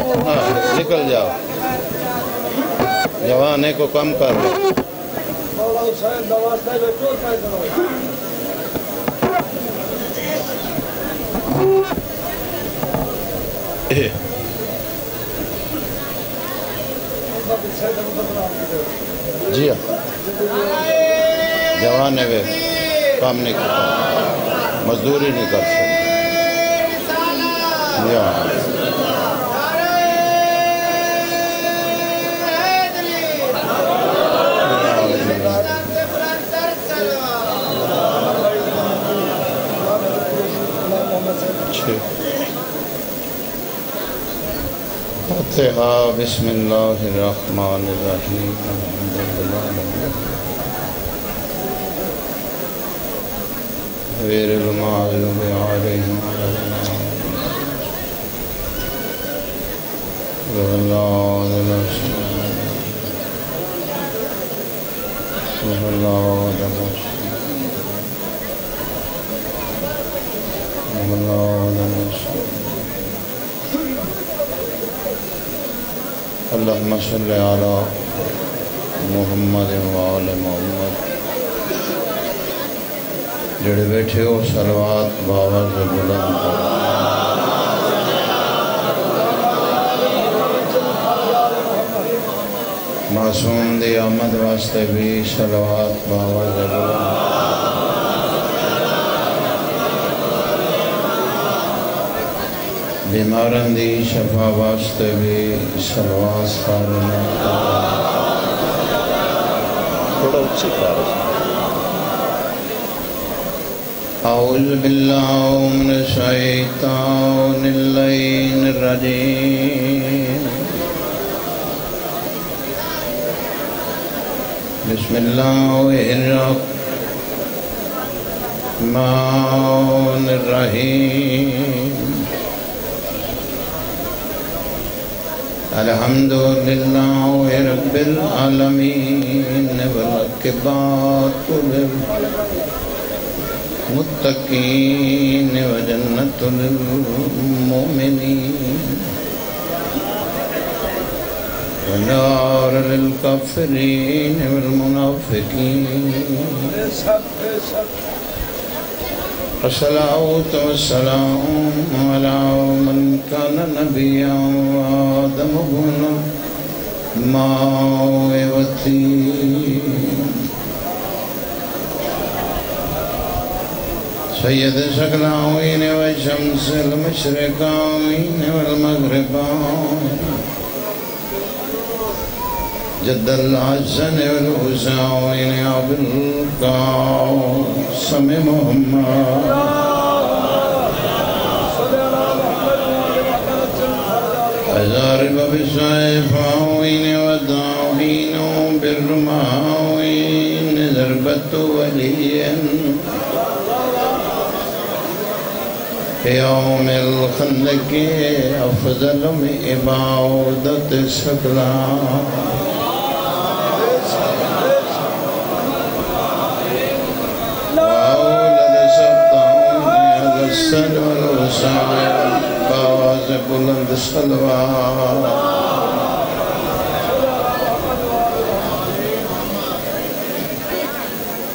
نکل جاؤ جوانے کو کم کر لو جی جوانے میں کام نہیں کرتا مزدوری نہیں کر سکتے فاتحہ بسم اللہ الرحمن الرحیم غیر المغضوب علیہم ولا اللہم صلی علی محمد وآل محمد جڑے بیٹھے ہو صلوات باوز بلند کرو معصوم دی آمد واسطے بھی صلوات باوز بلند بیمارن دی شفا واسطے بھی صلوات پڑھنا تھوڑا اچھی کار اعوذ باللہ من الشیطان اللعین الرجیم بسم اللہ الرحمن الرحیم الحمدللہ رب العالمین والعاقبۃ للمتقین وجنۃ للمؤمنین ونار للکافرین والمنافقین الصلاة والسلام على من كان نبيا وآدم بن ماء وطين سيد الثقلين والشمس المشرقين والمغربين جد الحسن والحسين أبو القاسم محمد أزارب بالسيفاوين والداوين بالرماوين ضربت وليا يوم الخندق أفضل من عبادة الثقلين السن والوسائل باواز بلند صلوات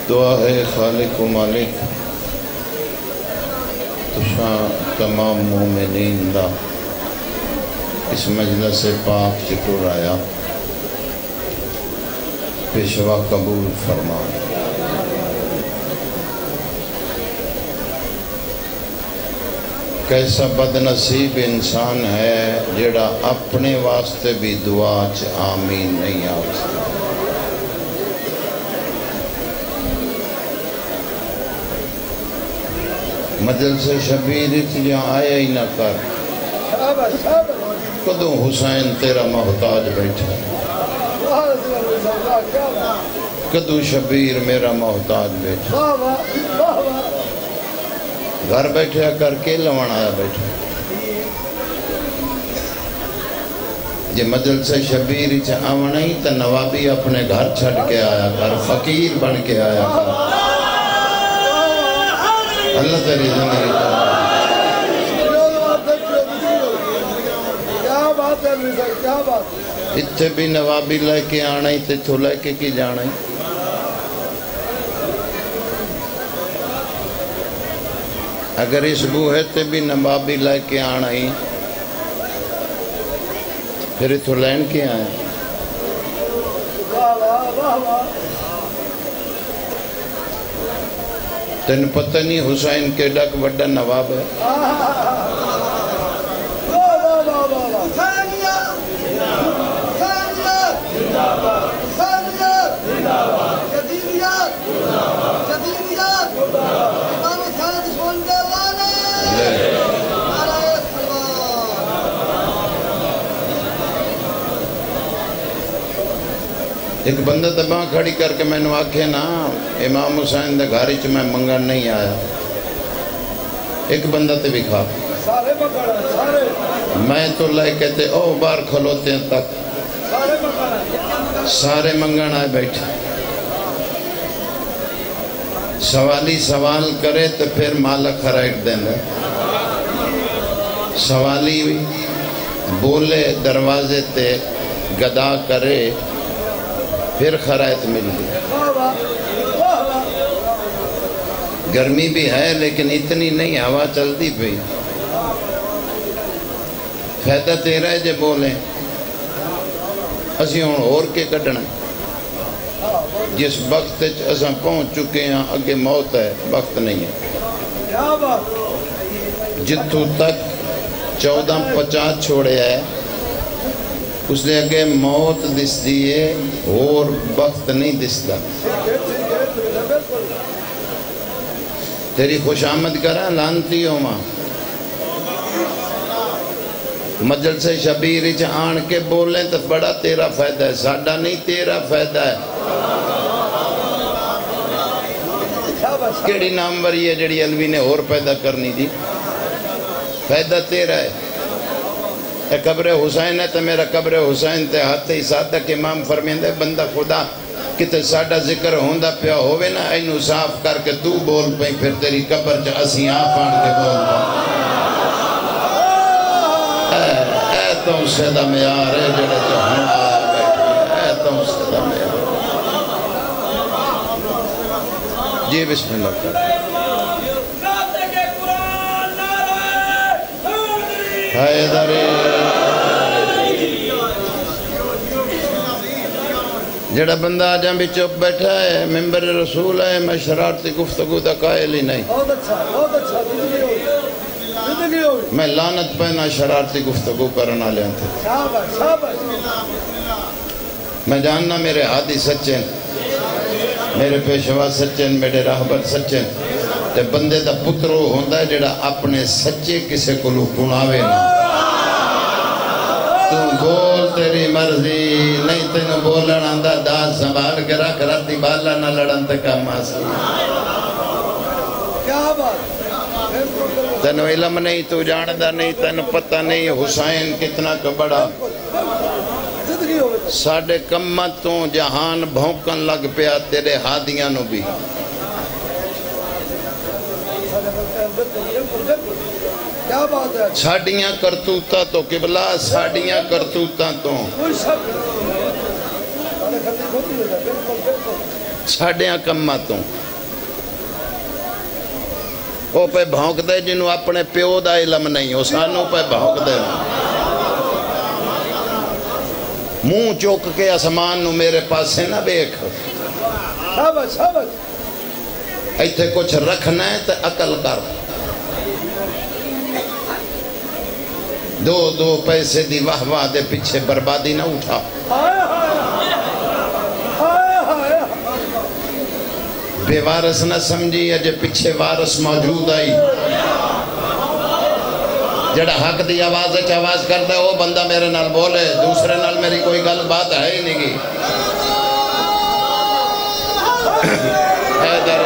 دعا ہے خالق و مالک تشاں تمام مومنین دا اس مجلس پاک چٹور آیا پیشوا قبول فرما کیسا بد نصیب انسان ہے جڑا اپنے واسطے بھی دعا چ آمین نہیں آتا مجلس شبیر جہاں آیا ہی نہ کر کدوں حسین تیرا محتاج بیٹھا کدوں شبیر میرا محتاج بیٹھا گھر بیٹھے کر کے لوان آیا بیٹھے جی مجلس شبیر چا آونا ہی تا نوابی اپنے گھر چھڑ کے آیا کر فقیر بن کے آیا کر اللہ تیری زندگی کیا بات ہے الوی صاحب، کیا بات ہے. اتنے بھی نوابی لے کے آنا ہی تے تو لے کے کی جانا ہی. اگر اس بوہے تے بھی نوابی لے کے آنا ہی پھر تو لین کے آئے. واہ واہ واہ واہ. تین پتہ نہیں حسین کے ڈک وڈا نواب ہے. ایک بندہ دباں کھڑی کر کے میں نے آکھے نا امام حسین دے گھاری چ میں منگن نہیں آیا. ایک بندہ تے بھی کھا سارے مکڑا سارے میں تو لے کے تے او بار کھلوتے ہیں تک سارے مکڑا سارے منگن آئے بیٹھے. سوالی سوال کرے تو پھر مالک خرائٹ دینا. سوالی بولے دروازے تے گدا کرے پھر خرائط مل گئی. گرمی بھی ہے لیکن اتنی نہیں ہوا چلتی پئی. فائدہ تیرا ہے جے بولیں اسی ہوں اور کے کٹنا. جس وقت اساں پہنچ چکے ہیں اگے موت ہے وقت نہیں ہے. جتوں تک 1450 چھوڑے ہے اس نے اگے موت دس دیئے اور وقت نہیں دستا. تیری خوش آمد کرا لانتی ہو ماں مجلس شبیر اچھ آن کے بولیں تو بڑا تیرا فائدہ ہے. ساڑھا نہیں تیرا فائدہ ہے. کیڑی نامور یہ جڑی علوی نے اور پیدا کرنی دی. فائدہ تیرا ہے. اے قبر حسین ہے تو میرا قبر حسین تے ہاتھ ہی صادق امام فرمیندے بندہ خدا کتے ساڑھا ذکر ہوندہ پیا ہوئے نا اینو صاف کر کے تو بول پہیں پھر تیری قبر چا اسی آپ آن کے بول پہیں. اے تو سے دا میار ہے جڑے تو ہم آیا بیٹھے. اے تو سے دا میار. جی بسم اللہ کر حیدری جڑا بندہ آجاں بھی چپ بیٹھا ہے ممبر رسول ہے میں شرارتی گفتگو دا قائل ہی نہیں. بہت اچھا زندگی ہوئی. میں لعنت پہنا شرارتی گفتگو کرنا لے تھے. شاباش شاباش. میں جاننا میرے ہادی سچن میرے پیشوا سچن میرے راہبر سچن تے بندے دا پترو ہوندہ ہے جڑا اپنے سچے کسے کو لو پناوے نا. تو بول تیری مرضی نہیں تینو بولن آندہ داد سنبھال کے رکھ راتی بالا نہ لڑن تے کام آسا. کیا بات. تینو علم نہیں تو جاندہ نہیں تینو پتہ نہیں حسین کتنا کا بڑا. ساڑھے کمتوں جہان بھونکن لگ پیا تیرے ہادیاں نو بھی. ساڑھیاں کرتوتا تو قبلہ ساڑھیاں کرتوتا تو ساڑھیاں کمتوں وہ پہ بھونک دے جنہوں اپنے پیو دا علم نہیں ہو سانوں پہ بھونک دے. منہ چوک کے اسمان نو میرے پاس سے نہ بیک. شاباش شاباش. ایتھے کچھ رکھنا ہے تو عقل کر. دو پیسے دی واہ واہ دے پیچھے بربادی نہ اٹھا. بے وارث نہ سمجھی یا جے پیچھے وارث موجود آئی. جڑا حق دی آواز ہے آواز کرتا ہے وہ بندہ میرے نال بولے. دوسرے نال میری کوئی گل بات ہے ہی نہیں گی. حیدر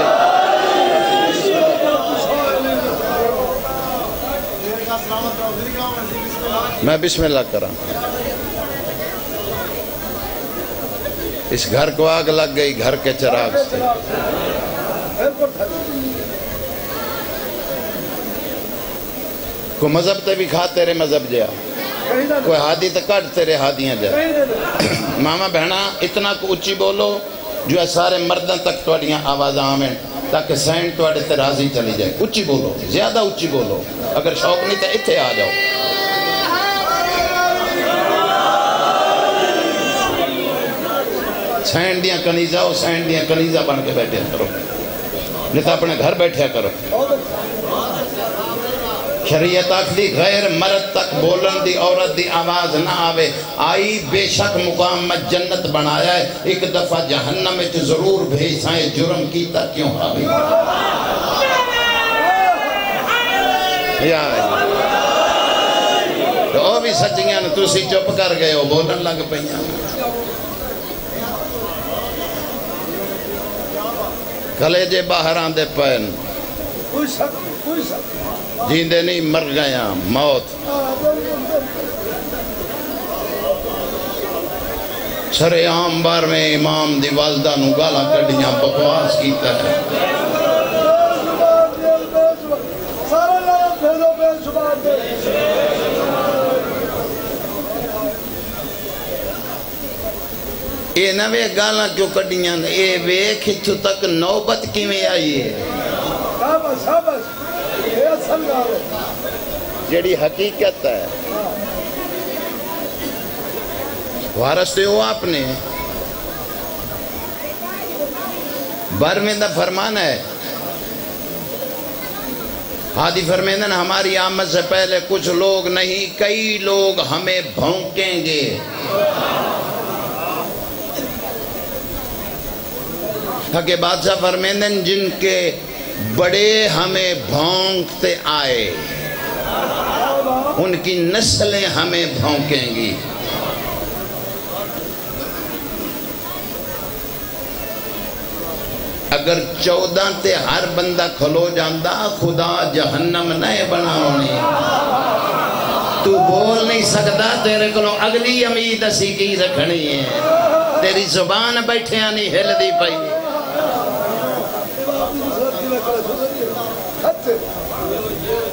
میں بسم اللہ کرا. اس گھر کو آگ لگ گئی گھر کے چراغ سے. کو مذہب تے بھی کھا تیرے مذہب جیا. کوئی ہادی تو کٹ تیرے ہادیاں جائے ماما بہنا اتنا کو اچھی بولو جو ہے سارے مردوں تک توڑیاں آواز آمیں تاکہ سین توڑے تے راضی چلی جائے اچھی بولو زیادہ اچھی بولو اگر شوق نہیں تو اتھے آ جاؤ سین دیاں کنیزہ ہو سین دیاں کنیزہ بن کے بیٹھے کرو نہیں تو اپنے گھر بیٹھے کرو شریعت آکھدی غیر مرد تک بولن دی عورت دی آواز نہ آوے آئی بے شک مقام میں جنت بنایا ہے ایک دفعہ جہنم میں ضرور بھیسائیں جرم کیتا کیوں آوے یا تو وہ بھی سچیاں تو سی چپ کر گئے ہو بولن لگ پہیاں کلیجے باہر آن دے پہن جیندے نہیں مر گیا موت سر عام بار میں امام دی والدہ نو گالا کڑیاں بکواس کیتا ہے اے نوے گالا کیوں کڑیاں اے ویکھ اتھو تک نوبت کی میں آئی ہے جیڑی حقیقت ہے وارثے ہو آپ نے برمندہ فرمان ہے ہادی فرمیندن ہماری آمد سے پہلے کچھ لوگ نہیں کئی لوگ ہمیں بھونکیں گے کہ بادشاہ فرمیندن جن کے بڑے ہمیں بھونکتے آئے ان کی نسلیں ہمیں بھونکیں گی اگر 14 تے ہر بندہ کھلو جاندہ خدا جہنم نئے بنا ہونے تو بول نہیں سکتا تیرے کلو اگلی امید اسی کی رکھنی ہے تیری زبان بیٹھے آنی ہل دی پئی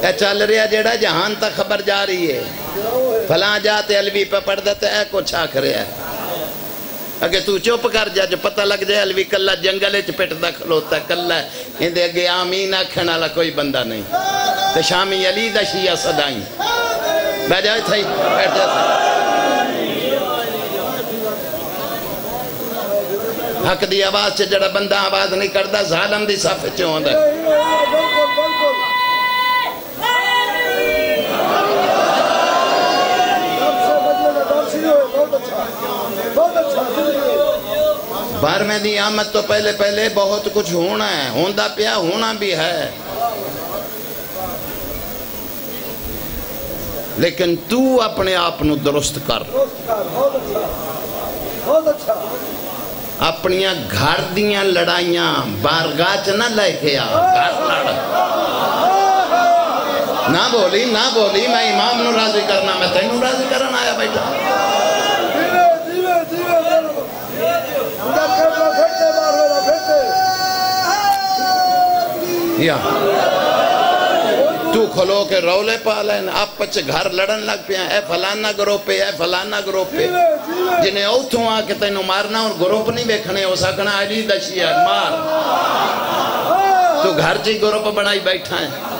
اے چل رہا جیڑا جہان تک خبر جا رہی ہے فلاں جاتے علوی پہ پڑھ دیتے اے کچھ آکھ رہا ہے اگر تو چوپ کر جا جو پتہ لگ جائے علوی کلہ جنگلے چپٹ دا کھلوتا ہے کلہ اندے اگے آمین آکھن والا کوئی بندہ نہیں تو شامی علی دا شیعہ صدائیں بہ جائے تھائی بیٹھ جاتا حق دی آواز سے جڑا بندہ آواز نہیں کردا ظالم دی صافے چون ہے بار میں دی آمد تو پہلے پہلے بہت کچھ ہونا ہے ہوندہ پیا ہونا بھی ہے لیکن تو اپنے آپ نو درست کر اپنیاں گھر دیاں لڑائیاں بارگاہ چ نہ لے کے آ گھر لڑ نہ بولی میں امام نو راضی کرنا میں تینوں راضی کرنا آیا بیٹا یا تو کھلو کے رولے پالیں آپ پچھ گھر لڑن لگ پیا اے فلانا گروپے اے فلانا گروپے جنہیں اوتھوں آ کے تینوں مارنا اور گروپ نہیں بیکھنے ہو سکنا علی دشیہ مار تو گھر چی گروپ بنائی بیٹھا ہے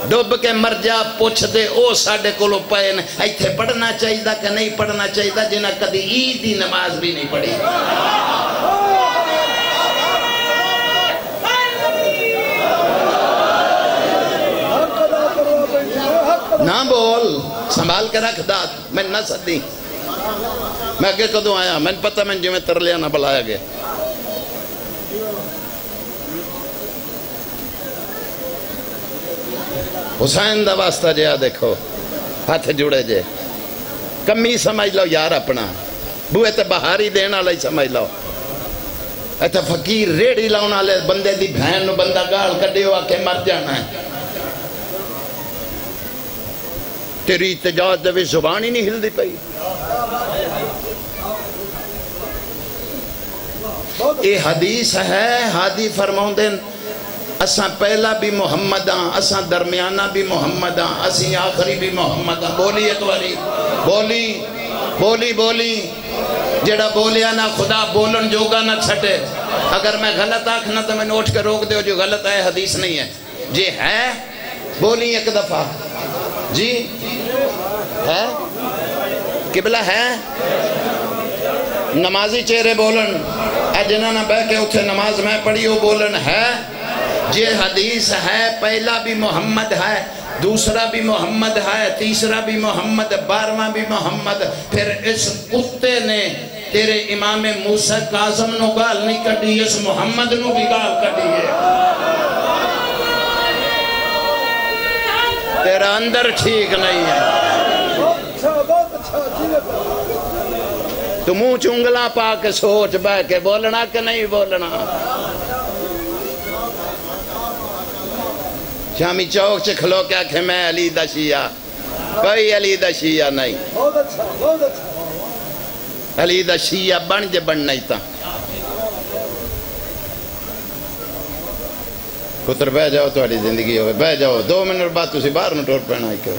ڈوب کے مر جا پوچھ دے او ساڑے کولو پائن ایتھے پڑھنا چاہیدہ کہ نہیں پڑھنا چاہیدہ جنہ کدی عیدی نماز بھی نہیں پڑھی نہ بول سنبھال کے رکھ دات میں نہ سدی میں اگے کدوں آیا میں پتہ میں جو میں ترلیا نہ بلایا گیا حسین دا واسطہ جیا دیکھو ہاتھ جڑے جے کمی سمجھ لو یار اپنا بوئے تے بہاری دینا لئی سمجھ لو ایتھا فقیر ریڑی لاؤنا لے بندے دی بہن نو بندہ گال کڈے ہوا کے مر جانا ہے تیری اتجاز دے زبان ہی نہیں ہل دی پئی یہ حدیث ہے ہادی فرماؤں دن اساں پہلا بھی محمد ہاں، اساں درمیانہ بھی محمد ہاں، اسی آخری بھی محمد ہاں۔ بولی ایک باری، بولی بولی بولی، جڑا بولیا نہ خدا بولن جوگا نہ چھٹے۔ اگر میں غلط آکھنا تو میں نوٹ کے روک دے، جو غلط ہے حدیث نہیں ہے جی۔ ہے بولی ایک دفعہ جی، ہے قبلہ ہے، نمازی چہرے بولن، اے جنہاں نہ بہ کے اتھے نماز میں پڑھی ہو بولن ہے جی۔ حدیث ہے، پہلا بھی محمد ہے، دوسرا بھی محمد ہے، تیسرا بھی محمد، 12واں بھی محمد۔ پھر اس کتے نے تیرے امام موسیٰ کاظم نو گال نہیں کٹی، اس محمد نو بھی گال کٹی ہے۔ تیرا اندر ٹھیک نہیں ہے، بہت اچھا جی۔ تو منہ چنگلا پا کے سوچ بہ کے بولنا کہ نہیں بولنا۔ شامی چوک سے کھلو کے آکھے میں علی دا شیعہ، کوئی علی دا شیعہ نہیں۔ بہت اچھا بہت اچھا۔ علی دا شیعہ بن جے بن نہیں تا۔ پتر بہ جاؤ تھوڑی زندگی ہوئے، بہ جاؤ 2 منٹ بعد تسی باہر نہ ٹور پینا ہی کیوں۔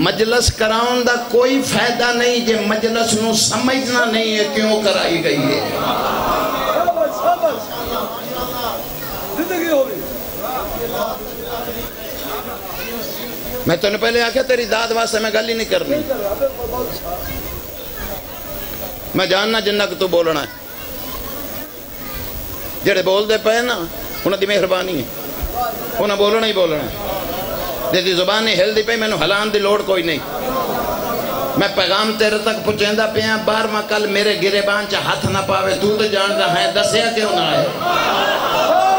مجلس کراؤں دا کوئی فائدہ نہیں جے مجلس نو سمجھنا نہیں ہے کیوں کرائی گئی ہے۔ زندگی ہوگی۔ میں تو نے پہلے آکھا تیری داد واسطے میں گل ہی نہیں کرنی، میں جاننا جنہ کہ تو بولنا ہے۔ جڑے بول دے پہے نا انہاں دی مہربانی ہے، انہاں بولنا ہی بولنا ہے۔ جیدی زبان نہیں ہل دی پہ میں نو حلان دی لوڑ کوئی نہیں۔ میں پیغام تیرے تک پہنچیندہ پہ ہیں، 12واں کل میرے گرے بان چا ہاتھ نہ پاوے، تو جان رہا ہے دسیا کیوں نہ ہے۔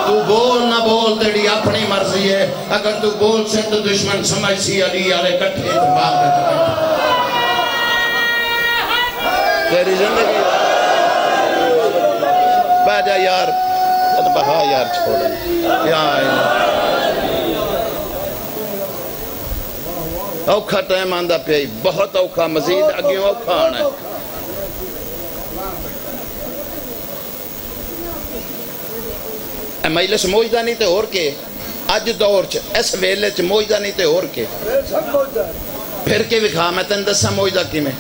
تو بول نہ بول تیری اپنی مرضی ہے، اگر تو بول سے تو دشمن سمجھ سی علی آلے کٹھے اتباق ہے تیری زندگی۔ بہ جا یار، بہا یار چھوڑا یا الہ۔ اوکھا ٹائم آندہ پہ بہت اوکھا، مزید اگیوں اوکھا آنا ہے۔ مجلس موجدہ نہیں تے اور کے، آج دور چ اس ویلے چ موجدہ نہیں تے اور کے، پھر کے بکھا میں تن دسا موجدہ کی میں۔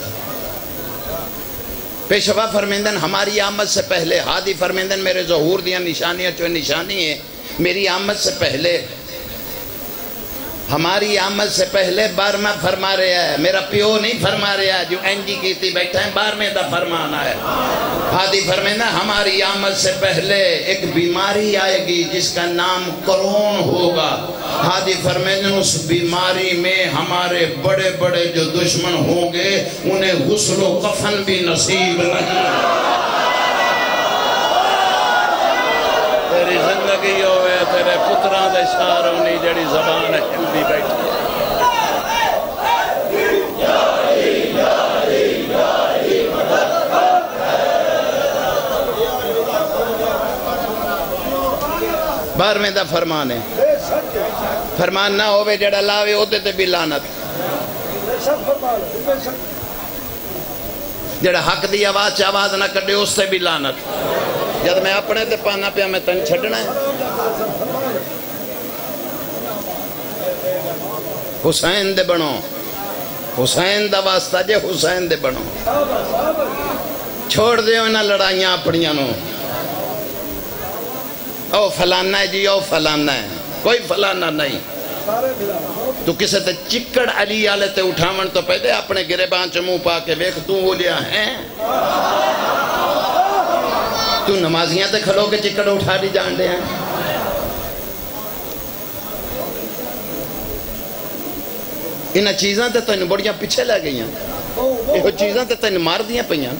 پیشوا فرمیندن ہماری آمد سے پہلے، ہادی فرمیندن میرے ظہور دیا نشانیاں جو نشانی ہے میری آمد سے پہلے، ہماری آمد سے پہلے 12واں فرما رہا ہے، میرا پیو نہیں فرما رہا ہے جو این جی کی تھی بیٹھا ہے، 12ویں دا فرمانا ہے۔ ہادی فرمیندہ ہماری آمد سے پہلے ایک بیماری آئے گی جس کا نام کرون ہوگا۔ ہادی فرمیندہ اس بیماری میں ہمارے بڑے بڑے جو دشمن ہوں گے انہیں غسل و کفن بھی نصیب نہیں۔ تیری زندگی ہوئے تیرے پتران دے شاروں نے جڑی زبان ہے ہلدی بیٹھی ہے۔ بارہویں دا فرمان ہے، فرمان نہ ہوئے جڑا لاوے ہوتے تے بھی لعنت، جڑا حق دی آواز چ آواز نہ کڈے اس سے بھی لعنت۔ جب میں اپنے تے پانا پیا میں تن چھڑنا ہے۔ حسین دے بنو، حسین دا واسطہ جے حسین دے بنو، چھوڑ دے انہاں لڑائیاں اپنیاں نو۔ او فلانا ہے جی، او فلانا ہے، کوئی فلانا نہیں۔ تو کسے تے چکڑ علی آلے تے اٹھاون تو پہلے اپنے گرے بان چ منہ پا کے ویکھ تو وہ لیا ہے۔ تو نمازیاں تے کھلو کے چکڑ اٹھا دی جان دے ہیں۔ انہاں چیزاں تے تینوں بڑیاں پیچھے لے گئی ہیں، یہ چیزاں تے تینوں مار دیاں پئیاں۔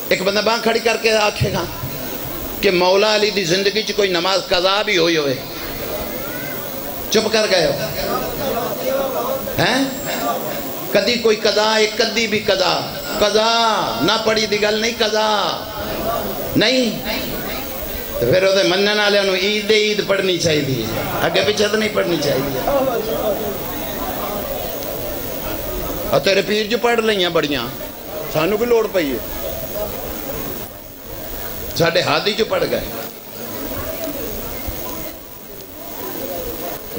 ایک بندہ باں کھڑی کر کے آکھے گا کہ مولا علی دی زندگی چ کوئی نماز قضا بھی ہوئی ہوئے، چپ کر گئے ہو ہیں؟ کدی کوئی قضا ہے، کدی بھی قضا، قضا نہ پڑھی دی گل نہیں، قضا نہیں۔ پھر وہ مننے والے انہوں عید پڑھنی چاہیے، اگے پیچھے تو نہیں پڑھنی چاہیے۔ اور تیرے پیر جو پڑھ لئیاں بڑیاں، سانو بھی لوڑ پئی ہے ساڑھے ہاتھی جو پڑ گئے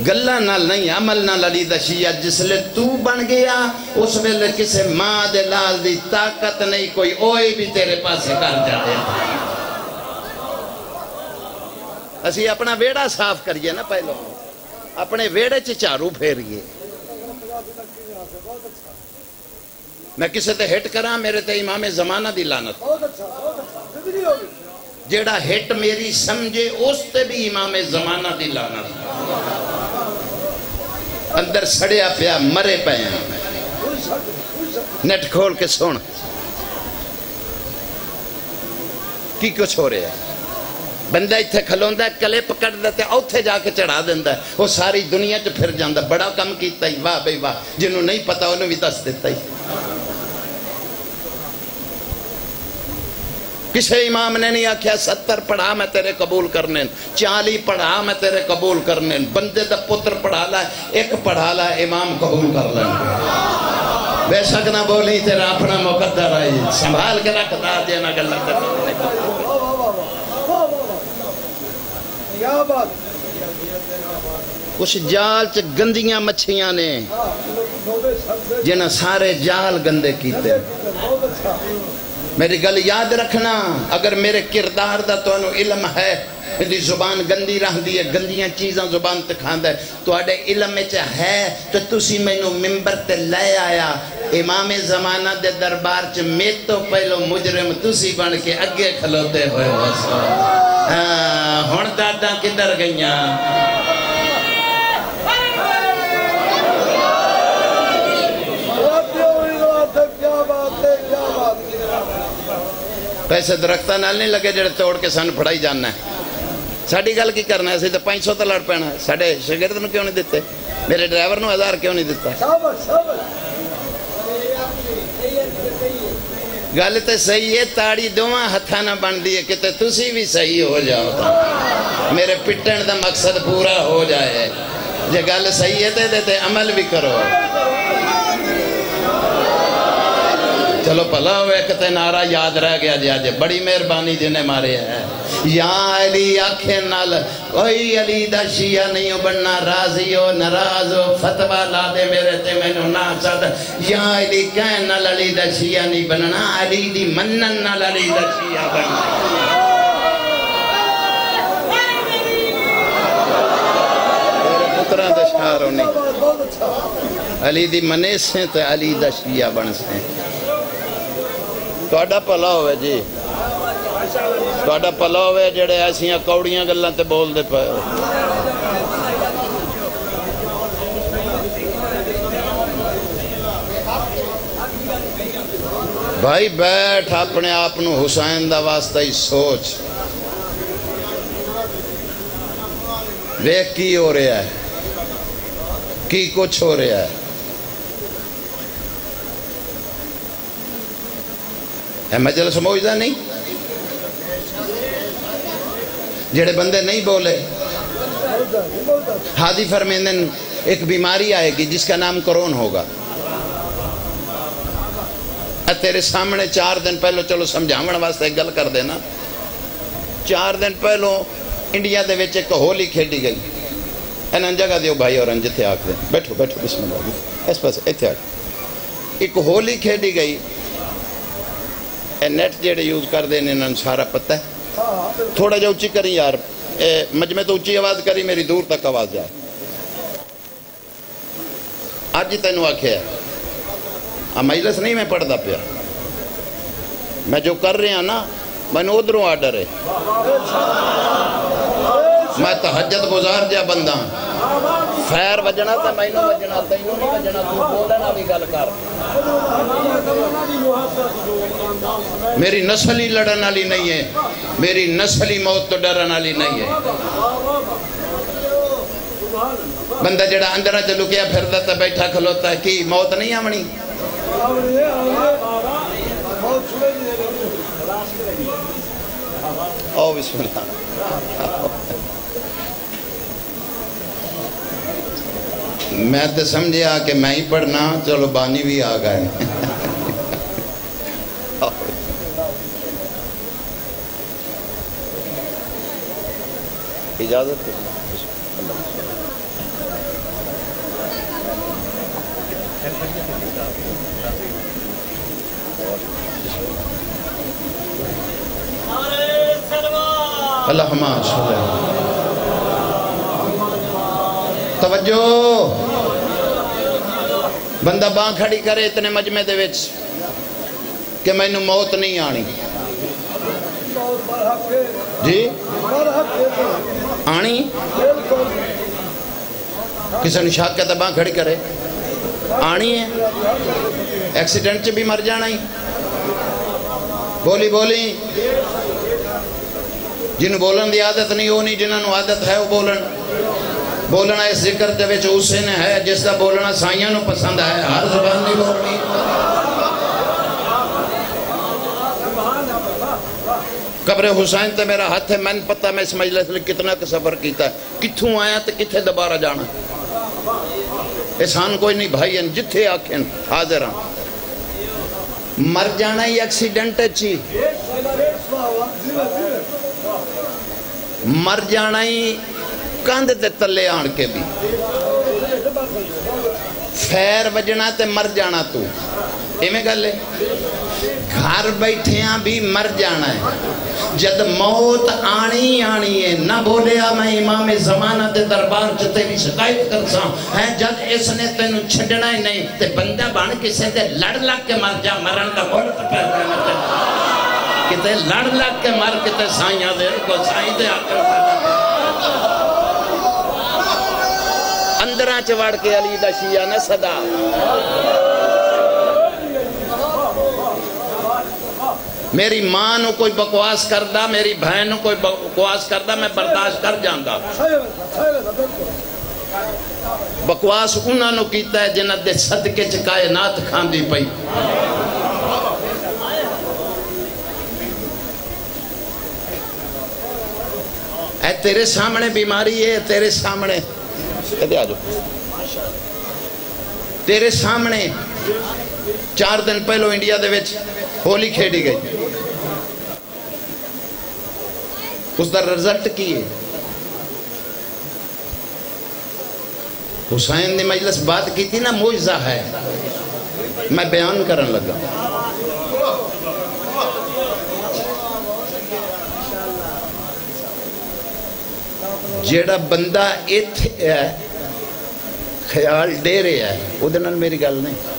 گلہ نال نہیں عمل نال علی دا شیعہ جس لئے تو بن گیا اس ویلے کسے ماں دے لال دی طاقت نہیں کوئی اوئے بھی تیرے پاس کر جاتے اسی اپنا ویڑا صاف کریے نا پہلو اپنے ویڑے چارو پھیریے میں کسے تے ہٹ کراں میرے تے امام زمانہ دی لعنت جیڑا ہٹ میری سمجھے اس تے بھی امام زمانہ دی لعنت اندر سڑیا پیا مرے پے ہیں نیٹ کھول کے سن کی کچھ ہو رہا ہے بندہ اتھے کھلوندہ ہے کلپ کٹ دیتے اوتھے جا کے چڑھا دیندہ ہے وہ ساری دنیا چ پھر جاندہ بڑا کم کیتا ہی واہ بھئی واہ جنہوں نہیں پتا انہوں بھی دس دیتا ہی کسے امام نے نہیں آکھیا 70 پڑھا میں تیرے قبول کرنے 40 پڑھا میں تیرے قبول کرنے بندے دا پتر پڑھا لائے ایک پڑھا لائے امام قبول کر لیں بے شک نہ بولی تیرا اپنا مقدر آئی سنبھال کے رکھ دا دینا گلہ کرنے کچھ جال چ گندیاں مچھیاں نے جنہ سارے جال گندے کیتے میری گل یاد رکھنا اگر میرے کردار دا تو انہوں علم ہے میری زبان گندی رہ دی ہے گندیاں چیزاں زبان تے کھاندہ ہے تو اڑے علم میں چاہ ہے تو تُسی میں نو ممبر تے لے آیا امام زمانہ دے دربار چ میں تو پہلو مجرم تُسی بن کے اگے کھلوتے ہوئے واسو ہون دادا کدھر گئیاں پیسے درختہ نال نہیں لگے جڑے توڑ کے سن پڑھائی جاننا ہے ساڑھی گل کی کرنا ہے اسی تو 500 تو لڑ پینا ہے ساڑھے شگرد نو کیوں نہیں دیتے میرے ڈرائیور نو 1000 کیوں نہیں دیتا گل تے صحیح ہے تاڑی دوہاں ہتھا نہ بن دیئے کہ تے تسی بھی صحیح ہو جاؤ تا میرے پٹن دا مقصد پورا ہو جائے جے گل صحیح ہے تے عمل بھی کرو چلو پلا ہوئے کتے نعرہ یاد رہ گیا جی آجے بڑی مہربانی جنہیں مارے ہیں یا علی آنکھیں نال کوئی علی دا شیعہ نہیں ہو بننا راضی ہو ناراض ہو فتوہ لا دے میرے تے میں نو نا چاہتا یا علی کہیں نال علی دا شیعہ نہیں بننا علی دی منن نال علی دا شیعہ بننا میرے پتران دا شعر ہونی علی دی منے سے تے علی دا شیعہ بن سے توڑا پلا ہوئے جی توڑا پلا ہوئے جڑے ایسیاں کوڑیاں گلاں تے بول دے پائے بھائی بیٹھ اپنے آپنو حسین دا واسطہ ہی سوچ دیکھ کی ہو رہا ہے کی کچھ ہو رہا ہے مجلس موجودہ نہیں جڑے بندے نہیں بولے ہادی فرمیندن ایک بیماری آئے گی جس کا نام کرون ہوگا تیرے سامنے 4 دن پہلو چلو سمجھاون واسطے ایک گل کر دینا 4 دن پہلو انڈیا دے وچ ایک ہولی کھیڈی گئی انہاں جگہ دیو بھائی اور جتھے آکھ دے بیٹھو بیٹھو بسم اللہ اس پاس ایتھے آکھ ایک ہولی کھیڈی گئی نیٹ جیڑے یوز کر دیں انہاں سارا پتہ ہے تھوڑا جو اچھی کریں یار مجمع تو اچھی آواز کری میری دور تک آواز جائے آج تینوں آکھے ہے مجلس نہیں میں پڑھ دا پیا میں جو کر رہے ہیں نا میں نے ادھروں آڈر ہے میں تہجد گزار جا بندہ خیر وجنا تا میں نو وجنا تینوں نہیں وجنا تو بولنا بھی گل کر میری نسل ہی لڑن والی نہیں ہے میری نسل ہی موت تو ڈرن والی نہیں ہے بندہ جڑا اندرہ چ لکیا پھردا تے بیٹھا کھلوتا ہے کی موت نہیں آونی او بسم اللہ میں تو سمجھیا کہ میں ہی پڑھنا چلو بانی بھی آ گئے اجازت ہے اللہم صلی توجہ بندہ باں کھڑی کرے اتنے مجمع دے وچ کہ میں نو موت نہیں آنی جی آنی کسی نے شاک کہتا باں کھڑی کرے آنی ہے ایکسیڈنٹ چ بھی مر جانا ہی بولی بولی جن بولن دی عادت نہیں ہونی جنہوں عادت ہے وہ بولنا اس ذکر دے وچ اسے نے ہے جس دا بولنا سائیاں نو پسند ہے ہر زبان نہیں بولنی قبر حسین تے میرا ہاتھ ہے میں نے پتہ میں اس مجلس میں کتنا کا سفر کیتا ہے کتھوں آیا تے کتھے دوبارہ جانا احسان کوئی نہیں بھائی جتھے آکھیں حاضر ہاں مر جانا ہی ایکسیڈنٹ چی مر جانا ہی کاندھ تے تلے آن کے بھی فیر وجنا تے مر جانا تو ایمیں گل ہے گھر بیٹھیاں بھی مر جانا ہے جد موت آنی ہے نہ بولیا میں امام زمانہ تے دربار چ تیری شکایت کرساں ہے جد اس نے تینوں چھڈنا ہی نہیں تے بندہ بن کسے تے لڑ لگ کے مر جا مرن دا مول تے پہ کتے لڑ لگ کے مر کتے سائیاں دے کو سائیں دے آکر اندران چوڑ کے علی دا شیعہ نہ صدا میری ماں نو کوئی بکواس کردہ میری بہن نو کوئی بکواس کردہ میں برداشت کر جاندہ بکواس انہاں نو کیتا ہے جنہ دے صدقے چ کائنات کھاندی پئی اے تیرے سامنے بیماری ہے تیرے سامنے تیرے سامنے 4 دن پہلو انڈیا دے وچ ہولی کھیڑی گئی اس دا رزلٹ کی ہے حسین نے مجلس بات کی تھی نا معجزہ ہے میں بیان کرن لگا جیڑا بندہ ایتھے ہے خیال دے رہے ہے وہ دنال میری گل نہیں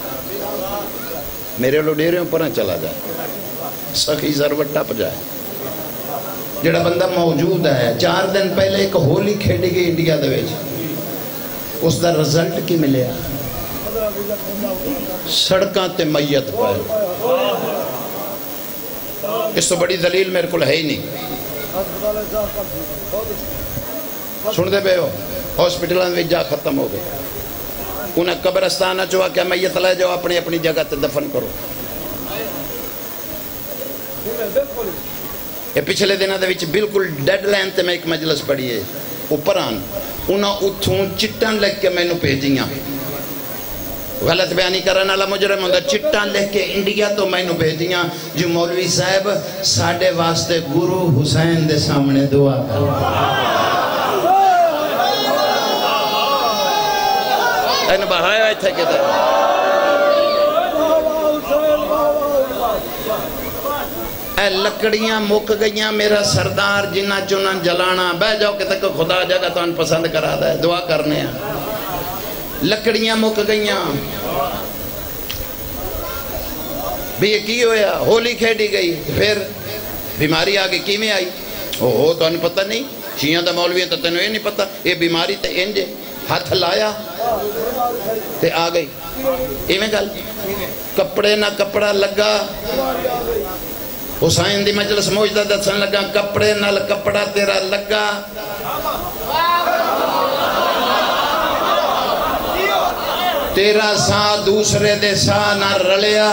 میرے لو ڈیرے اوپر نہ چلا جائے سخی زروٹا پجائے جڑا بندہ موجود ہے 4 دن پہلے ایک ہولی کھیڑی گئی انڈیا دے وچ اس دا رزلٹ کی ملیا سڑکاں تے میت پائے اس تو بڑی دلیل میرے کو ہے ہی نہیں سن دے بے ہو ہاسپٹلان میں جا ختم ہو گئے انہیں قبرستانہ چوا کہ میت لے جاؤ اپنی اپنی جگہ تے دفن کرو یہ پچھلے دنوں دے وچ بالکل ڈیڈ لائن تے میں ایک مجلس پڑھی ہے اوپر آن انہاں اتھوں چٹاں لکھ کے میں نو بھیجیاں غلط بیانی کرنا والا مجرم ہوندہ چٹاں لکھ کے انڈیا تو میں نو بھیجیاں جو مولوی صاحب ساڑھے واسطے گرو حسین دے سامنے دعا کر این بہایا ہے تھے کہتے اے لکڑیاں مک گئیاں میرا سردار جنہ چنن جلانا بہ جاؤ کہ تک خدا جگہ تو ان پسند کرا دے دعا کرنے ہیں لکڑیاں مک گئیاں بھی یہ کی ہویا ہولی کھیڑی گئی پھر بیماری آگے کی میں آئی اوہ تو انہیں پتہ نہیں شیعہ دا مولوی تو تنہیں نہیں پتہ یہ بیماری تے انجے ہاتھ لایا تے آ گئی ایمیں گل کپڑے نہ کپڑا لگا حسین دی مجلس موجدہ دسن لگا کپڑے نہ کپڑا تیرا لگا تیرا سا دوسرے دے سا نہ رلیا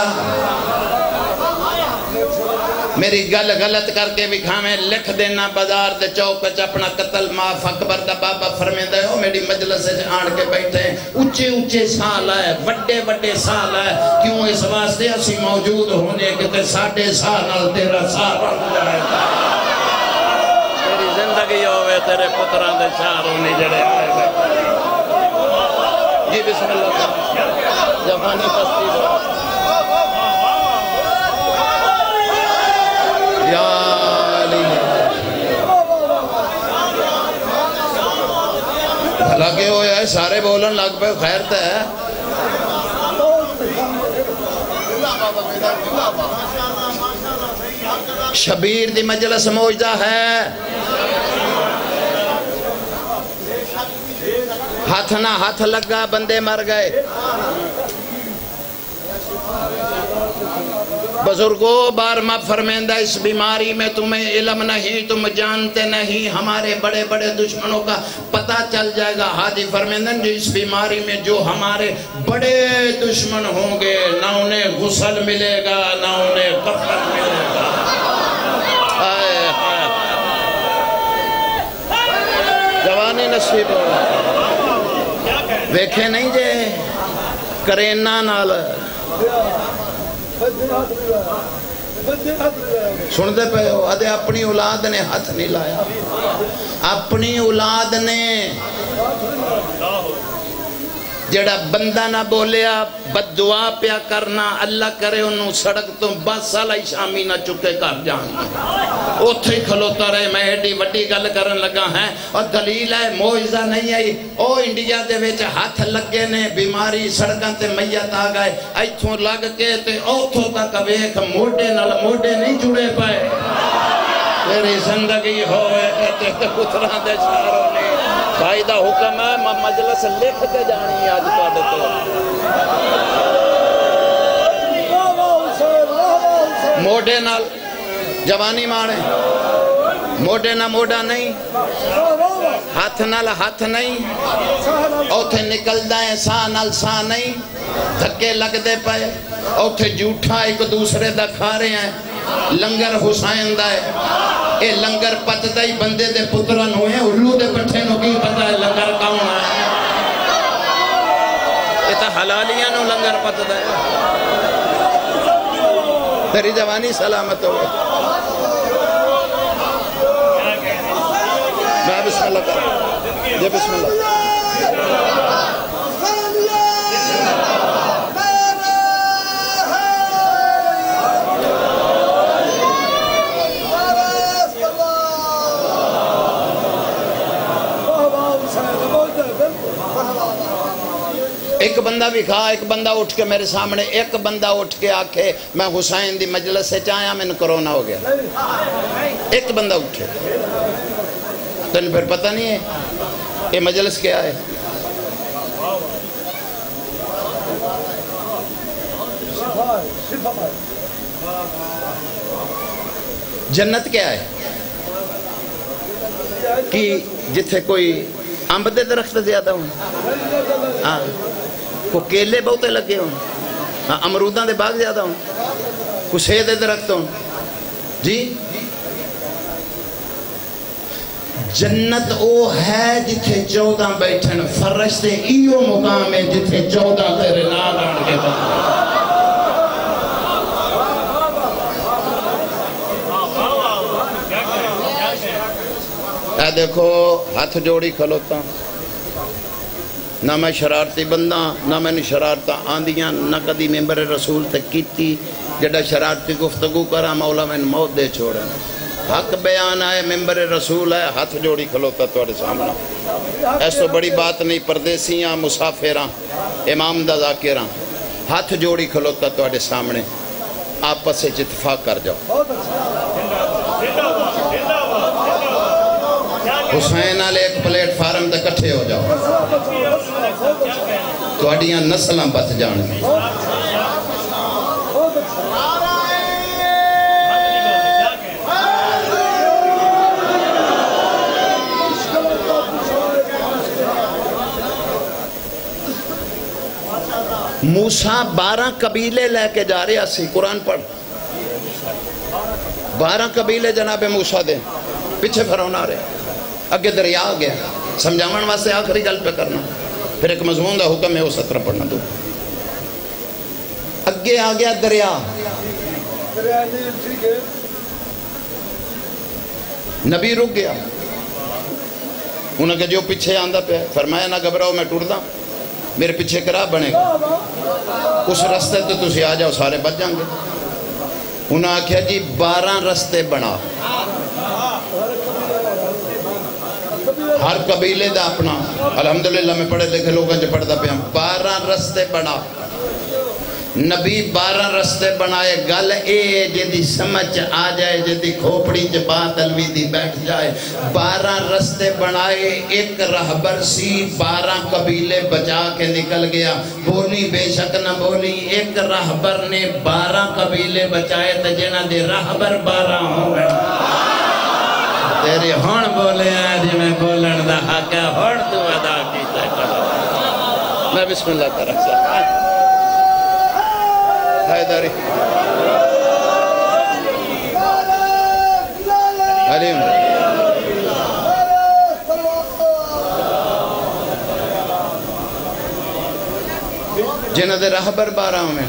میری گل غلط کر کے بھی کھامیں لکھ دینا بازار دے چوکچ اپنا قتل معاف اکبر دا بابا فرمے دے ہو میری مجلس سے آن کے بیٹھے اچھے اچھے سال ہے وڈے وڈے سال ہے کیوں اس واسطے اسی موجود ہونے کہ تے 7.5 سال تیرا سال رہ جائے تیری زندگی زندگی ہوئے تیرے پتران دے شہروں نے جڑے آئے ہوئے جی بسم اللہ جوانی پستی دو یا علی لگے ہوئے ہیں سارے بولن لگ پہ خیر تے ہے شبیر دی مجلس موجدہ ہے ہاتھ نہ ہاتھ لگا بندے مر گئے بزرگوں بار ماں فرمیندہ اس بیماری میں تمہیں علم نہیں تم جانتے نہیں ہمارے بڑے بڑے دشمنوں کا پتہ چل جائے گا حاجی فرمیندہ اس بیماری میں جو ہمارے بڑے دشمن ہوں گے نہ انہیں غسل ملے گا نہ انہیں کفن ملے گا جوانی نصیب ہوگا ویکھے نہیں جے کرینا نال سن دے پہ ہو ادھے اپنی اولاد نے ہاتھ نہیں لایا اپنی اولاد نے جڑا بندہ نہ بولیا بد دعا پیا کرنا اللہ کرے انہوں سڑک تو 10 سال شامی نہ چکے کر جان اوتھے ہی کھلوتا رہے میں ایڈی وڈی گل کرن لگا ہیں اور دلیل ہے معجزہ نہیں آئی او انڈیا دے ویچ ہاتھ لگے نے بیماری سڑکاں تے میت آ گئے ایتھوں لگ کے تے اوتھوں تک ویکھ موڈے نال موڈے نہیں جڑے پائے تیری زندگی ہوئے کہتے تے پتران دے شہروں نے بھائی دا حکم ہے مجلس لکھ کے جانی آج کا دیتے موڈے نال جوانی مانے موڈے نہ موڈا نہیں ہاتھ نال ہاتھ نہیں اوتھے نکل دائیں ساں نال ساں نہیں دھکے لگ دے پائے اوتھے جھوٹا ایک دوسرے دا کھا رہے ہیں لنگر حسین دا ہے اے لنگر پتہ ہی بندے دے پتران ہوئے ہیں الو دے پٹھے نو کی پتہ ہے لنگر کون ہے یہ تا حلالیاں نو لنگر پتہ ہے تیری جوانی سلامت ہو میں بسم اللہ کر یہ بسم اللہ ایک بندہ بھی کھا ایک بندہ اٹھ کے میرے سامنے ایک بندہ اٹھ کے آکھے میں حسین دی مجلس سے چاہیا میں نے کرونا ہو گیا ایک بندہ اٹھے تنہیں پھر پتہ نہیں ہے یہ مجلس کیا ہے جنت کیا ہے کہ جتھے کوئی امب دے درخت زیادہ ہوں کو کیلے بہتے لگے ہوں امروداں دے باغ زیادہ ہوں کو سیب دے درخت ہوں جی جنت او ہے جتھے 14 بیٹھن فرشتے ایو مقام ہے جتھے 14 تیرے نال آن کے بند اے دیکھو ہاتھ جوڑی کھلوتا نہ میں شرارتی بندہ نہ میں نے شرارتہ آندیاں نہ کدی ممبر رسول تک کیتی جڑا شرارتی گفتگو کرا مولا میں موت دے چھوڑا حق بیان آئے ممبر رسول ہے ہاتھ جوڑی کھلوتا توڑے سامنا ایسو بڑی بات نہیں پردیسیاں مسافراں امام دا ذاکراں ہاتھ جوڑی کھلوتا توڑے سامنے آپس سے اتفاق کر جاؤ حسین آلے ایک پلیٹ فارم تے کٹھے ہو جاؤ تو اڈیاں نسلاں بچ جان موسیٰ 12 قبیلے لے کے جا رہے اسی قرآن پڑھ 12 قبیلے جناب موسیٰ دے پیچھے فرعون آ رہے اگے دریا آ گیا سمجھاون واسطے آخری گل پہ کرنا پھر ایک مضمون دا حکم ہے وہ 17 پڑھنا دو اگے آ گیا دریا نبی رک گیا انہوں نے جو پیچھے آندہ پہ فرمایا نہ گھبراؤ میں ٹوٹ دا میرے پیچھے کرا بنے گا اس رستے تو تسی آ جاؤ سارے بچ جائیں گے انہوں نے کہا جی 12 رستے بنا ہر قبیلے دا اپنا الحمدللہ میں پڑھے لکھے لوگوں جو پڑھتا پہ ہم 12 رستے بنا نبی 12 رستے بنائے گل اے جدی سمجھ آ جائے جدی کھوپڑی جبات الوی دی بیٹھ جائے 12 رستے بنائے ایک رہبر سی 12 قبیلے بچا کے نکل گیا بولی بے شک نہ بولی ایک رہبر نے 12 قبیلے بچائے تو جنہ دے رہبر 12 ہوں گے تیری ہون بولے آج میں بولن دا حق ہے ہون تو ادا کیتا ہے میں بسم اللہ کرا سا حیداری علیم جنہ دے رہبر 12 میں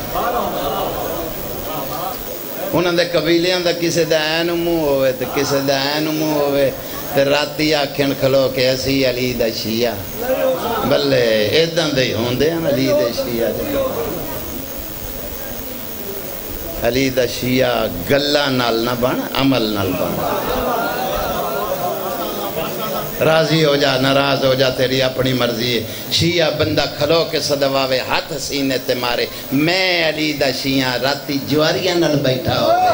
انہوں دے قبیلیاں دا کسے دا این منہ ہوئے تو کسے دا این منہ ہوئے تو راتی آکھن کھلو کہ اسی علی دا شیعہ بلے ایدن دے ہوندے ہیں علی دا شیعہ علی دا شیعہ گلہ نال نہ بن عمل نال بن راضی ہو جا ناراض ہو جا تیری اپنی مرضی ہے شیعہ بندہ کھلو کے صدواوے ہاتھ سینے تے مارے میں علی دا شیعہ راتی جواریاں نال بیٹھا ہوئے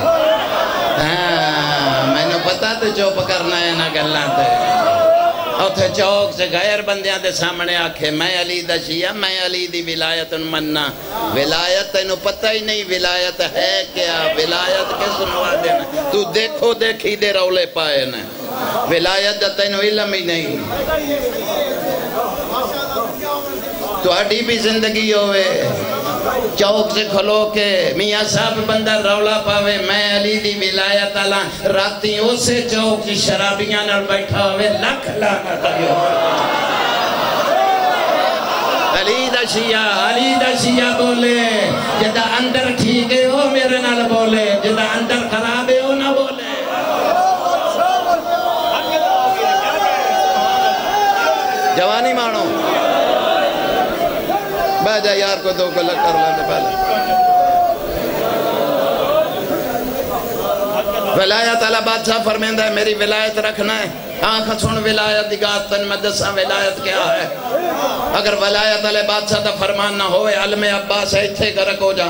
میں نے پتا تو چوپ کرنا ہے نا گلہ تے اوتھے چوک سے غیر بندیاں دے سامنے آکھے میں علی دا شیعہ میں علی دی ولایت مننا ولایت انہوں پتہ ہی نہیں ولایت ہے کیا ولایت کے سنوا دینا تو دیکھو دیکھی دے رولے پائے نا ولایت دا تینوں علم ہی نہیں تو اڈی بھی زندگی ہوئے چوک سے کھلو کے میاں صاحب بندہ رولا پاوے میں علی دی ولایت اللہ راتی اسے چوک کی شرابیاں نال بیٹھا ہوئے لکھ لانا تھا علی دا شیعہ بولے جدہ اندر ٹھیک ہے وہ میرے نال بولے جدہ اندر خراب ہے وہ نہ بولے جوانی مانو بہ جا یار کو دو گلہ کر لینے پہلے ولایت اللہ بادشاہ فرمیندہ ہے میری ولایت رکھنا ہے آنکھ سن ولایت دگات تن مدسہ ولایت کیا ہے اگر ولایت اللہ بادشاہ دا فرمان نہ ہوئے علم عباس ہے اتھے گرک ہو جا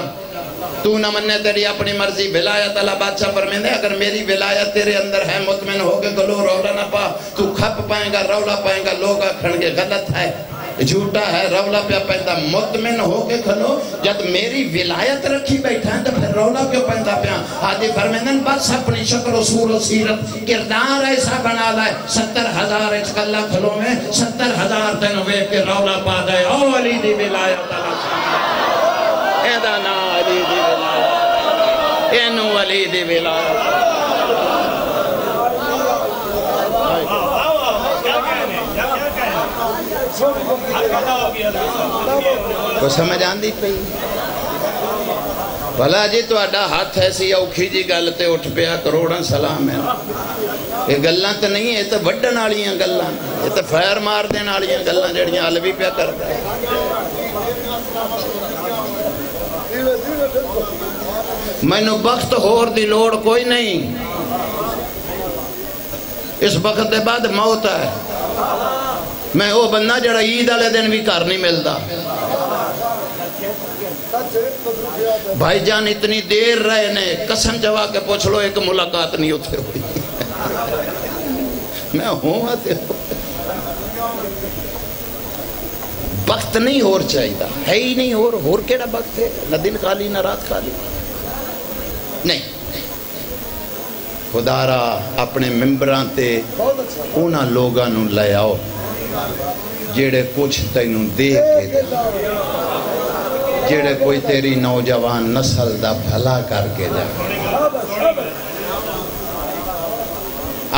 تو نہ مننے تیری اپنی مرضی ولایت اللہ بادشاہ فرمیندہ ہے اگر میری ولایت تیرے اندر ہے مطمئن ہو کے گلو رولا نہ پا تو کھپ پائیں گا رولا پائیں گا لوگا کھڑنگے غلط ہے جھوٹا ہے رولا پہ پہنتا مطمئن ہو کے کھلو جب میری ولایت رکھی بیٹھا ہے تو پھر رولا کیوں پہنتا پہا حاجی فرمیندن بس اپنی شکل و صور و سیرت کردار ایسا بنا لائے 70,000 اچکلہ کھلو میں 70,000 تنوے کے رولا پا دائے او علی دی ولایت ایدہ نا علی دی ولایت اینو علی دی ولایت کو سمجھ آندی پئی بھلا جی تو اڈا ہاتھ ایسی اوکھی جی گلتے اٹھ پیا کروڑاں سلام ہے یہ گلاں تو نہیں ہے یہ تو وڈن آلیاں گلاں یہ تو فیر مار دین آلیاں گلاں جڑیاں علوی پیا کرتا ہے میں نو وقت ہور دی لوڑ کوئی نہیں اس وقت دے بعد موت ہے میں وہ بندہ جڑا عید والے دن بھی گھر نہیں ملتا بھائی جان اتنی دیر رہے نے قسم چوا کے پوچھ لو ایک ملاقات نہیں ہوتے ہوئی میں ہوں آتے ہوں وقت نہیں اور چاہیے ہے ہی نہیں اور کیڑا وقت ہے نہ دن خالی نہ رات خالی نہیں خدا را اپنے ممبران تے اونا لوگاں نو لے آؤ جیڑے کچھ تینوں دے کے دا جیڑے کوئی تیری نوجوان نسل دا بھلا کر کے دا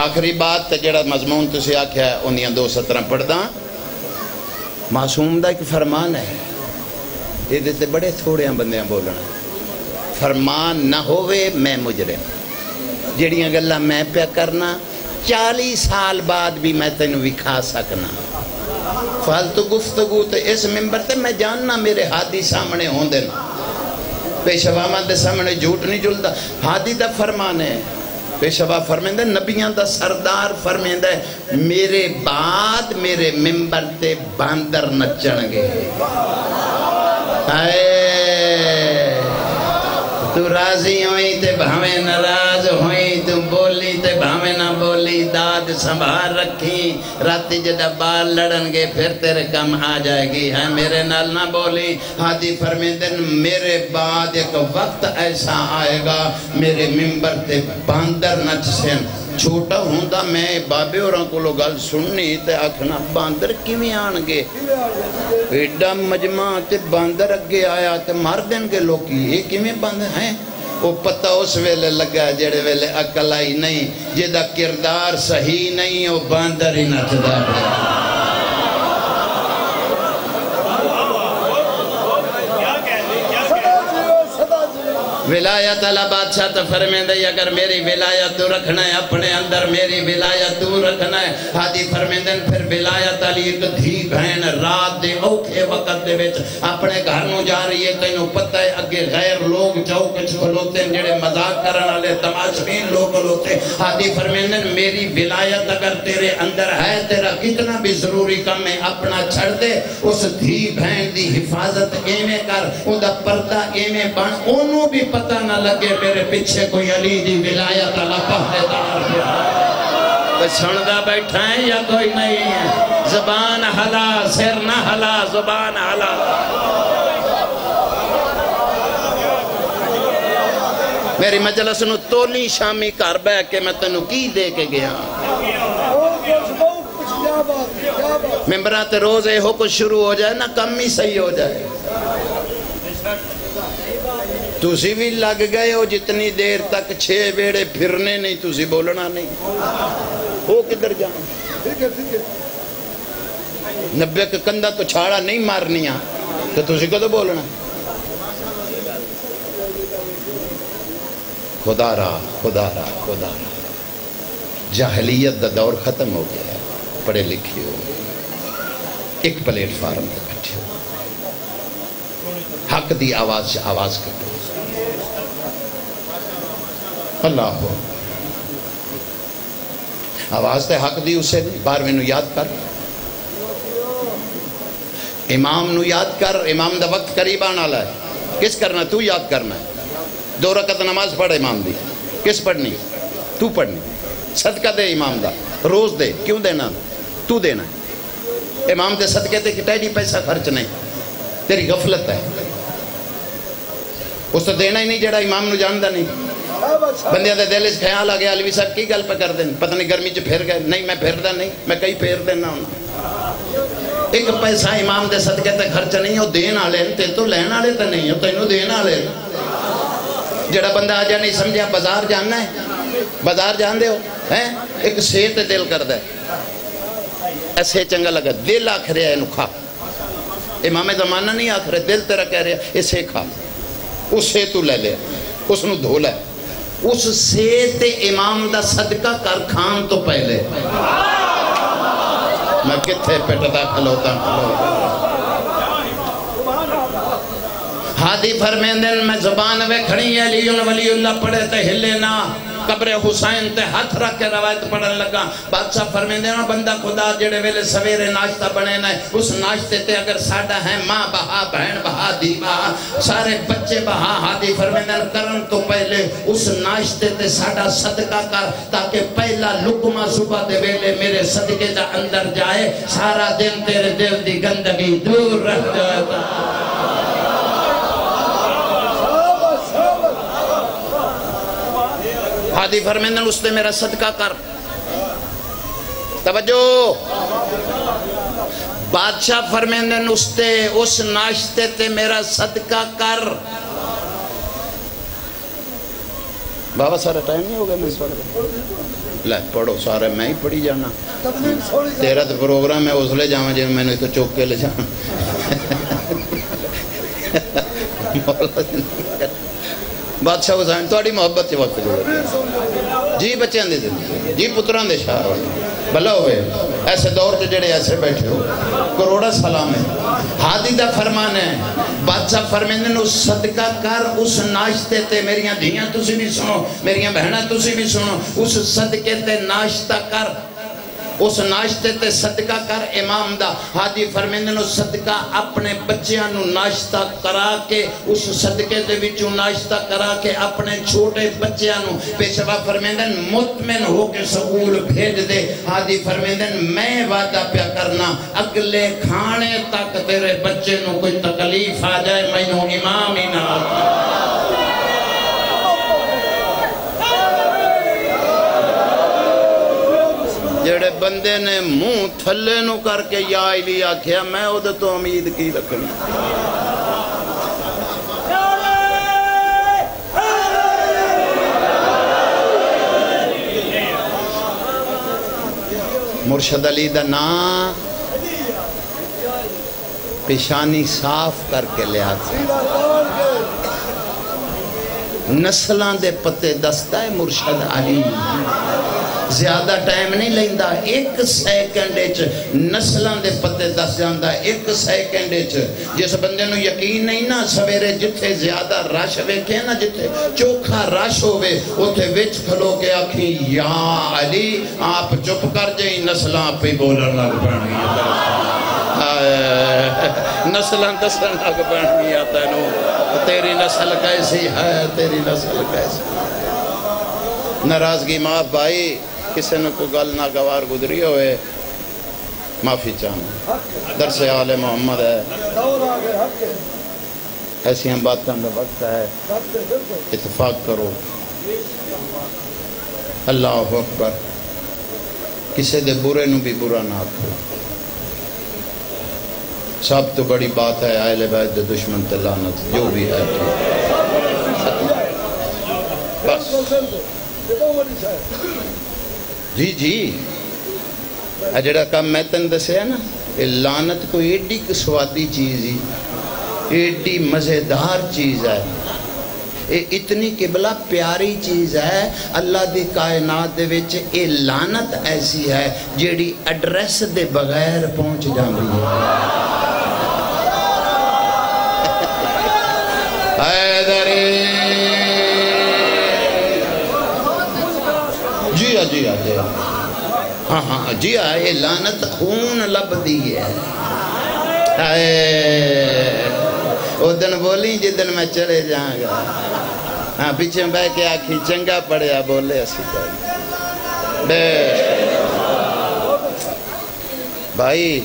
آخری بات جیڑا مضمون تسی آکھیا ہے انہیاں 2 سطرہ پڑھ دا معصوم دا ایک فرمان ہے یہ دیتے بڑے تھوڑے ہیں بندیاں بولنا فرمان نہ ہوئے میں مجرم جیڑیاں گلہ میں پہ کرنا 40 سال بعد بھی میں تینوں وکھا سکنا فالتو گفتگو تے اس ممبر تے میں جاننا میرے ہادی سامنے ہوں دے پیشوا دے سامنے جھوٹ نہیں جلدا ہادی دا فرمان ہے پیشوا فرمیندہ نبیان دا سردار فرمیندہ میرے بعد میرے ممبر تے باندر نچن گے تو راضی ہوئی تے بھامے ناراض ہوئی تو بولی تے بھامے نہ بولی داد سنبھال رکھی راتی جدہ بال لڑن گے پھر تیرے کم آ جائے گی ہے میرے نال نہ بولی ہادی فرمیندن میرے بعد ایک وقت ایسا آئے گا میرے ممبر تے باندر نچ سین چھوٹا ہوندہ میں بابے اور کو لوگ گل سننی تے آکھنا باندر کیویں آن گے ایڈا مجمع تے باندر اگے آیا تے مار دیں گے لوگ یہ کیویں باندر ہیں وہ پتہ اس ویلے لگا جڑے ویلے عقل آئی نہیں جیدہ کردار صحیح نہیں وہ باندر ہی نچدا ہے ولایت اللہ بادشاہ تو فرمیندہ اگر میری ولایت تو رکھنا ہے اپنے اندر میری ولایت تو رکھنا ہے ہادی فرمیندہ پھر ولایت علی ایک دھی بہن رات دے اوکھے وقت دے وچ اپنے گھر نو جا رہی ہے کہیں پتہ ہے اگے غیر لوگ چوکچ کھلوتے ہیں جڑے مذاق کرن والے تماشبین لوگ کھلوتے ہادی فرمیندہ میری ولایت اگر تیرے اندر ہے تیرا کتنا بھی ضروری کم ہے اپنا چھڑ دے اس دھی بہن دی حفاظت ایمیں کر ان دا پردہ ایمیں بن انہوں بھی پتہ نہ لگے میرے پیچھے کوئی علی دی ولایت اللہ پہلے دار کوئی سندہ بیٹھا ہے یا کوئی نہیں ہے زبان حلا سر نہ حلا زبان حلا میری مجلس نو تولی شامی کار بے کے میں تنو کی دے کے گیا ممبرات روزے ہو کچھ شروع ہو جائے نا کم ہی صحیح ہو جائے تُسی بھی لگ گئے ہو جتنی دیر تک 6 بیڑے پھرنے نہیں تُسی بولنا نہیں ہو کدھر جاؤں 90 کا کندہ تو چھاڑا نہیں مارنیا تو تُسی کو تو بولنا خدا را جاہلیت دا دور ختم ہو گیا پڑھے لکھی ہو ایک پلیٹ فارم پہ بیٹھے ہو حق دی آواز سے آواز کرو اللہ ہو آواز تے حق دی اسے نہیں بارویں نو یاد کر امام نو یاد کر امام دا وقت قریب آنا ہے کس کرنا تو یاد کرنا ہے 2 رکعت نماز پڑھ امام دی کس پڑھنی تو پڑھنی صدقہ دے امام دا روز دے کیوں دینا تو دینا ہے امام دے صدقے تے کٹائی پیسہ خرچ نہیں تیری غفلت ہے اس تو دینا ہی نہیں جڑا امام نو جاندہ نہیں بندیاں دے دل اس خیال آگیا علوی صاحب کی گل پہ کر دیں پتہ نہیں گرمی چ پھر گئے نہیں میں پھردا نہیں میں کئی پھیر دینا ہونا ایک پیسہ امام دے صدقے تے خرچ نہیں ہو دین آلے تے تو لین آلے تے نہیں ہو تینوں دین آلے جڑا بندہ آجا نہیں سمجھا بازار جاننا ہے بازار جان دے ہو ایک سے تے دل کر دے ایسے چنگا لگا دل آکھ رہا ہے انہوں کھا امام زمانہ نہیں آکھ رہے دل تیرا کہہ رہا ہے اسے کھا اسے تو لے لے اس نو دھو لے اس سے تے امام دا صدقہ کر کھان تو پہلے میں کتھے پیٹتا کھلوتا ہادی فرمیندن میں زبان وے کھڑی علیون ولی اللہ پڑھے تے ہلے نا قبر حسین تے ہاتھ رکھ کے روایت پڑھن لگا بادشاہ فرمیندن بندہ خدا جڑے ویلے سویرے ناشتہ بنے نا اس ناشتے تے اگر ساڑھا ہے ماں بہا بہن بہا دی بہا سارے بچے بہا ہادی فرمیندن کرن تو پہلے اس ناشتے تے ساڑھا صدقہ کر تاکہ پہلا لقمہ صبح دے ویلے میرے صدقے دا اندر جائے سارا دن تیرے دل دی گندگی دور رہ جائے ہادی فرمیندن اس نے میرا صدقہ کر توجہ بادشاہ فرمیندن اس ناشتے تے میرا صدقہ کر بابا سارا ٹائم نہیں ہوگا میں اس وقت لے پڑھو سارے میں ہی پڑھی جانا تیرا تو پروگرام ہے اس لے جاؤں جب میں نے تو چوک کے لے جاؤں بادشاہ حسین توڑی محبت سے وقت جو ہے جی بچیاں دی زندگی جی پتران دے شہر ہوئے بھلا ہوئے ایسے دور جو جڑے ایسے بیٹھے ہو کروڑا سلام ہے حادی دا فرمان ہے بادشاہ فرمیندن اس صدقہ کر اس ناشتے تے میریاں دھیاں تسی بھی سنو میریاں بہنہ تسی بھی سنو اس صدقے تے ناشتہ کر اس ناشتے تے صدقہ کر امام دا حادی فرمیندن اس صدقہ اپنے بچیاں نو ناشتہ کرا کے اس صدقے دے وچوں ناشتہ کرا کے اپنے چھوٹے بچیاں نو پیشوا فرمیندن مطمئن ہو کے سکول بھیج دے حادی فرمیندن میں وعدہ پیا کرنا اگلے کھانے تک تیرے بچے نو کوئی تکلیف آ جائے میں نو امام ہی نہ جڑے بندے نے منہ تھلے نو کر کے یا علی آکھیا میں او دے تو امید کی رکھنی مرشد علی دا نام پیشانی صاف کر کے لیا تھا نسلان دے پتے دستا ہے مرشد علی زیادہ ٹائم نہیں لیندہ ایک سیکنڈ نسلان دے پتے دس جاندہ ایک سیکنڈ جس بندے نو یقین نہیں نا سویرے جتھے زیادہ رش ویکھے نا جتھے چوکھا رش ہوئے اتھے وچ کھلو کے آکھی یا علی آپ چپ کر جائیں نسلان پہ بولن لگ پڑھنی نسلان دسن لگ پڑھنی آتا ہے نو تیری نسل کیسی ہے تیری نسل کیسی ناراضگی معاف بھائی کسی نے کوئی گل ناگوار گزری ہوئے معافی چاہنا درس آل محمد ہے ایسی ہم بات کرنے وقت ہے اتفاق کرو اللہ اکبر کسی دے برے نو بھی برا نہ کرو سب تو بڑی بات ہے اہل بیت دے دشمن تے لعنت جو بھی ہے بس جی جی اجڑا کام میں تن دسے ہے نا لعنت کوئی ایڈی سوادی چیز ہی ایڈی مزیدار چیز ہے اتنی قبلہ پیاری چیز ہے اللہ دی کائنات دے وچ اے لعنت ایسی ہے جیڑی ایڈریس دے بغیر پہنچ جاندی ہے جی ہاں ہاں جی یہ لعنت خون لب دی ہے وہ دن بولی جدن میں چلے جاؤں گا ہاں پیچھے بہ کے آکھی چنگا پڑیا بولے اسی کوئی بھائی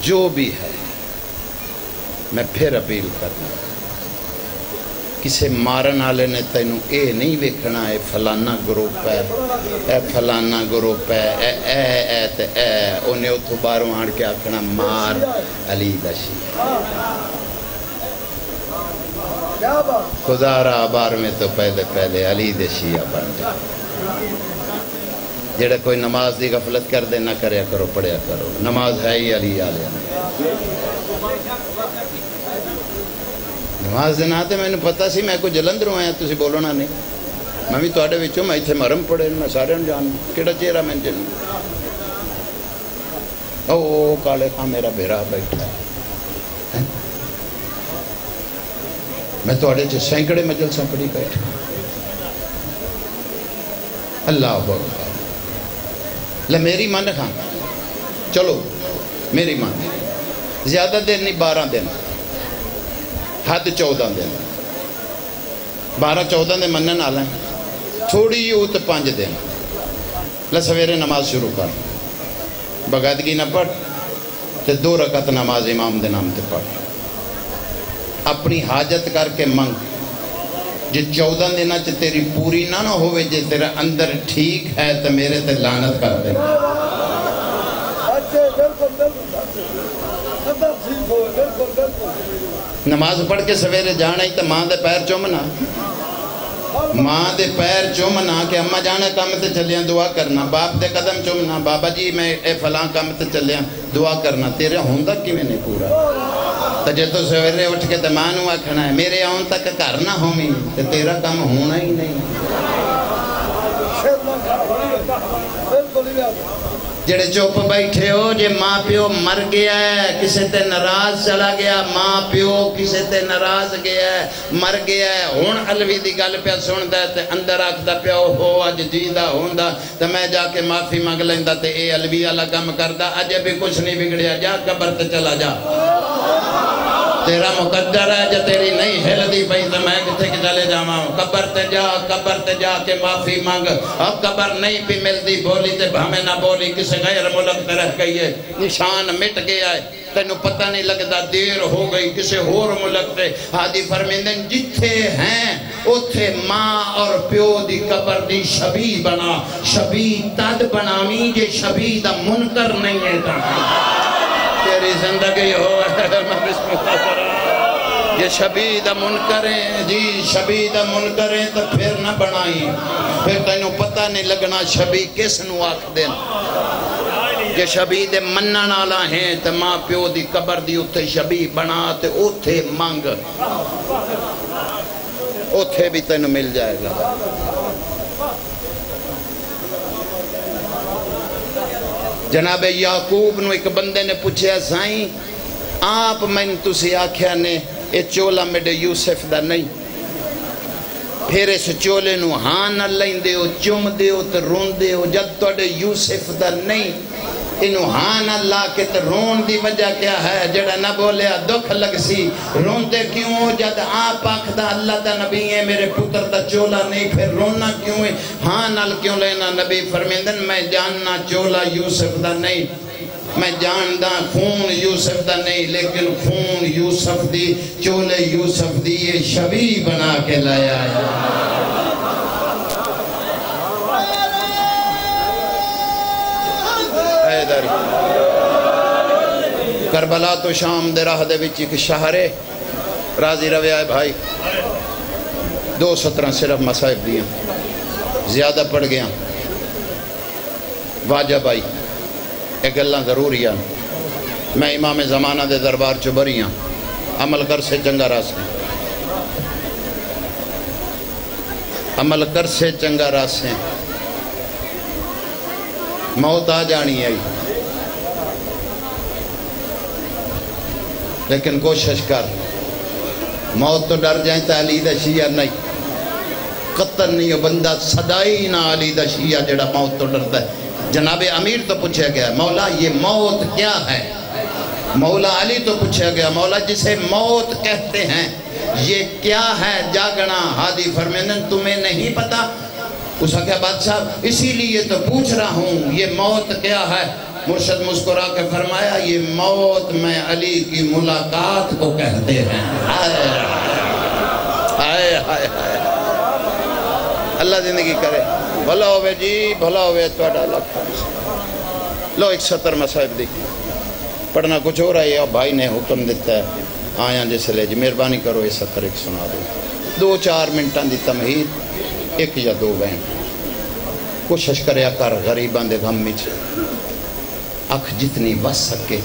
جو بھی ہے میں پھر اپیل کرنا کسے مارن آلے نے تینوں اے نہیں ویکھنا ہے فلانا گروپ ہے اے فلانا گروپ ہے اے تے اے انہیں اتھو باروں آن کے آکھنا مار علی دشی خدا را بار میں تو پہلے علی دشی بن جائے جڑا کوئی نماز دی غفلت کر دے نہ کریا کرو پڑھیا کرو نماز ہے ہی علی آلے نماز دن آتے میں نے پتا سی میں کوئی جلندر آیا تسی بولنا نہیں میں بھی توڑے وچوں میں ایتھے مرم پڑے میں سارے جان کیڑا چہرہ میں جن او کالے خاں میرا بھیرا بیٹھا ہے میں توڑے چے سینکڑے مجلساں پڑی بیٹھا اللہ اکبر لے میری مان خاں چلو میری مان زیادہ دیر نہیں 12 دن حد 14 دن 12-14 دن منن آلہ ہیں تھوڑی ہوت 5 دن لے سویرے نماز شروع کر بغیدگی نہ پڑھ تے 2 رکعت نماز امام دے نام تے پڑھ اپنی حاجت کر کے منگ جی 14 دنہ چے تیری پوری نہ ہوئے جے تیرے اندر ٹھیک ہے تو میرے تے لعنت کر دیں نماز پڑھ کے سویرے جانا ہی تو ماں دے پیر چومنا ماں دے پیر چومنا کہ اممہ جانا کام تے چلیاں دعا کرنا باپ دے قدم چومنا بابا جی میں اے فلاں کام تے چلیاں دعا کرنا تیرے ہوندہ کی میں نے پورا تو جے تو سویرے اٹھ کے تے ماں نوں آکھنا ہے میرے آن تک گھر نہ ہومی تے تیرا کام ہونا ہی نہیں. جڑے چپ بیٹھے ہو جے ماں پیو مر گیا ہے کسے تے ناراض چلا گیا ماں پیو کسے تے ناراض گیا ہے مر گیا ہے ہن علوی دی گل پیا سندا ہے تے اندر آکھدا پیا ہو اج جیندا ہوندا تے میں جا کے معافی منگ لیندا تے اے علوی والا کم کردا اجے بھی کچھ نہیں بگڑیا جا قبر تے چلا جا تیرا مقدر ہے جے تیری نہیں ہلدی پئی تے میں کتھے کہ چلے جاواں قبر تے جا کے معافی مانگ اب قبر نہیں بھی ملدی بولی تے بھامے نہ بولی کسے غیر ملک تے رہ گئی ہے نشان مٹ گیا ہے تینوں پتہ نہیں لگدا دیر ہو گئی کسے ہور ملک تے ہادی فرمیندن جتھے ہیں اتھے ماں اور پیو دی قبر دی شبیہ بنا شبیہ تد بناویں جے شبیہ دا منکر نہیں ہے تیری زندگی ہو بسم اللہ کرا یہ شبیہ دا منکر ہیں جی شبیہ دا منکر ہیں تو پھر نہ بنائی پھر تینوں پتہ نہیں لگنا شبیہ کس نو آکھ دیں یہ شبیہ دے منن والا ہیں تو ماں پیو دی قبر دی اتھے شبیہ بنا تے اتھے مانگ اتھے بھی تینوں مل جائے گا. جناب یعقوب نو ایک بندے نے پوچھا سائیں آپ میں تسی آکھیا نے اے چولا میڈے یوسف دا نہیں پھر اس چولے نو ہاں نہ لیں دے ہو چم دے ہو تے رون دے ہو جد توڑے یوسف دا نہیں انہوں ہاں نہ لا کے تے رون دی وجہ کیا ہے جڑا نہ بولیا دکھ لگ سی رون دے کیوں ہو جد آپ آکھدا اللہ دا نبی ہے میرے پتر دا چولا نہیں پھر رونا کیوں ہے ہاں نال کیوں لینا نبی فرمیندن میں جاننا چولا یوسف دا نہیں میں جاندہ خون یوسف دا نہیں لیکن خون یوسف دی چولے یوسف دی یہ شبیہ بنا کے لایا ہے کربلا تو شام دے راہ دے وچ ایک شہر ہے راضی رویا ہے بھائی 2:17 صرف مصائب دیاں زیادہ پڑھ گیا واجب آئی ایک اللہ ضروری ہے میں امام زمانہ دے دربار چبریاں عمل کر سے چنگا راسے عمل کر سے چنگا راسے موت آ جانی آئی لیکن کوشش کر موت تو ڈر جائیں تو علی دا شیعہ نہیں قطن نہیں بندہ صدائی نہ علی دا شیعہ جڑا موت تو ڈرتا ہے جناب امیر تو پوچھا گیا مولا یہ موت کیا ہے مولا علی تو پوچھا گیا مولا جسے موت کہتے ہیں یہ کیا ہے جاگنا ہادی فرمیندن تمہیں نہیں پتا اس نے کہا بادشاہ اسی لیے تو پوچھ رہا ہوں یہ موت کیا ہے مرشد مسکرا کے فرمایا یہ موت میں علی کی ملاقات کو کہتے ہیں اللہ زندگی کرے بھلا ہوئے جی بھلا ہوئے توڑا اللہ لو 170 مصائب دی پڑھنا کچھ ہو رہا ہے اور بھائی نے حکم دیتا ہے آیاں جیسے لے جی مہربانی کرو 70 ایک سنا دو 2-4 منٹاں دی تمہید 1 یا 2 بہن کوشش کریا کر غریباں دے غم میں اکھ جتنی بس سکے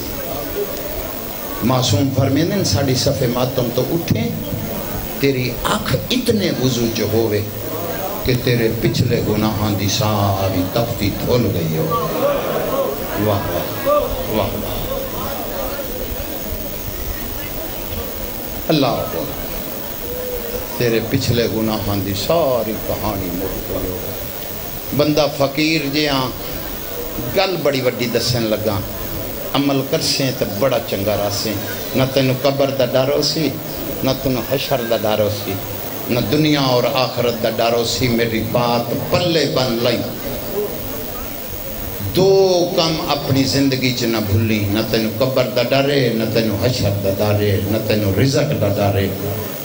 معصوم فرمیندن ساڑی صفحے ماتم تو اٹھیں تیری اکھ اتنے وضو جو ہوئے کہ تیرے پچھلے گناہاں دی ساری تفتی دھول گئی ہو واہ واہ واہ اللہ اکبر تیرے پچھلے گناہاں دی ساری کہانی مڑ گئی ہو بندہ فقیر جیاں گل بڑی وڈی دسن لگا عمل کرسیں تو بڑا چنگا راسیں نہ تینوں قبر دا ڈر ہو سی نہ تینوں حشر دا ڈر ہو سی نہ دنیا اور آخرت دا ڈر ہو سی میری بات پلے بن لئی 2 کم اپنی زندگی چ نہ بھولی نہ تینوں قبر دا ڈرے نہ تینوں حشر دا ڈرے نہ تینوں رزق دا ڈرے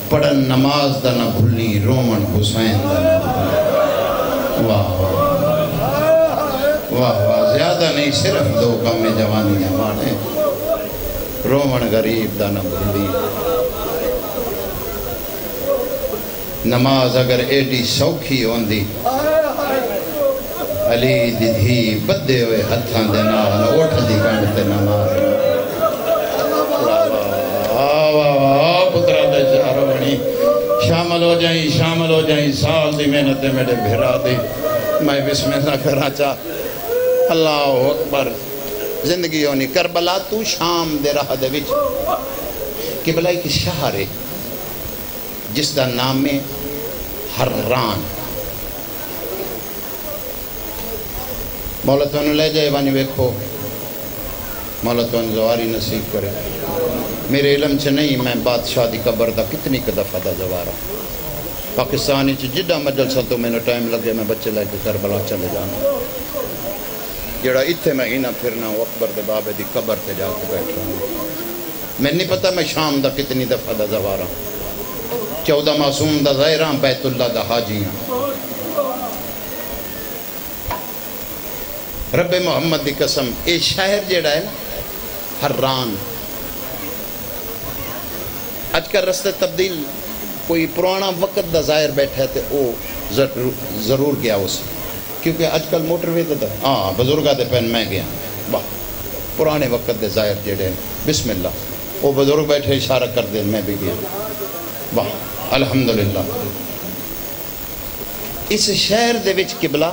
پڑھن نماز دا نہ بھولی رومن حسین دا نہ بھولی واہ واہ واہ زیادہ نہیں صرف 2 کم میں جوانی ہیں مانے رومن غریب دا نہ بھولی نماز اگر ایڈی سوکھی ہوندی علی دی دھی بدے ہوئے ہتھاں دے نال اٹھ دی گنڈ تے نماز شامل ہو جائیں سال دی محنت میرے بھرا دی میں بسم اللہ کرنا چاہ اللہ اکبر زندگی ہونی کربلا تو شام دے راہ دے وچ قبلہ ایک شہر ہے جس دا نام ہے حران مولا تو انہوں لے جائے وانی ویکھو مولا تو انہوں زواری نصیب کرے میرے علم سے نہیں میں بادشاہ دی قبر دا کتنی دفعہ دا زوارا پاکستانی چ جدہ مجلسہ تو میں نے ٹائم لگے میں بچے لے کے کربلا چلے جانا جڑا اتھے میں ہینا پھرنا وہ اکبر دے بابے دی قبر تے جا کے بیٹھ رہا میں نہیں پتا میں شام دا کتنی دفعہ دا زوارا 14 معصوم دا ظاہران بیت اللہ دا حاجیاں رب محمد دی قسم اے شہر جڑا ہے نا حران آج کل رستے تبدیل کوئی پرانا وقت دا ظاہر بیٹھا ہے تے او ضرور گیا اس کیونکہ آج کل موٹر وے دا ہاں بزرگاں دے پہن میں گیا واہ پرانے وقت دے ظاہر جڑے بسم اللہ وہ بزرگ بیٹھے اشارہ کر دیں میں بھی گیا واہ الحمدللہ اس شہر دے وچ قبلہ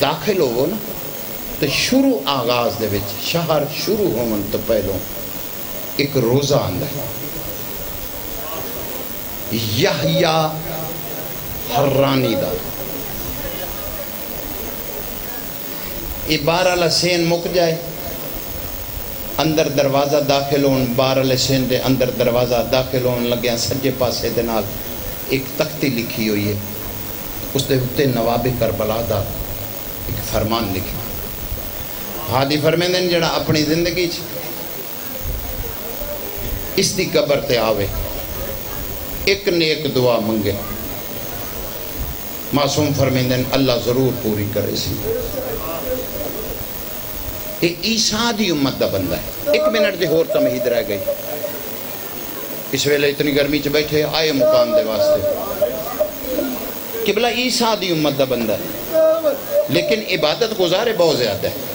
داخل ہو نا تو شروع آغاز دے وچ شہر شروع ہون تو پہلوں ایک روزہ آندہ ہے یحییٰ حرانی دا یہ 12 سین مک جائے اندر دروازہ داخل ہون 12 سین دے اندر دروازہ داخل ہون لگیا سجے پاسے دے نال ایک تختی لکھی ہوئی ہے اس دے ہوتے نواب کربلا دا ایک فرمان لکھی ہادی فرمیندن جڑا اپنی زندگی اس دی قبر تے آوے ایک نیک دعا منگے معصوم فرمیندن اللہ ضرور پوری کرے سی ایک عیسیٰ دی امت دا بندہ ہے 1 منٹ دی ہور تمہید رہ گئی اس ویلے اتنی گرمی چ بیٹھے آئے مقام دے واسطے قبلہ عیسیٰ دی امت دا بندہ ہے لیکن عبادت گزار بہت زیادہ ہے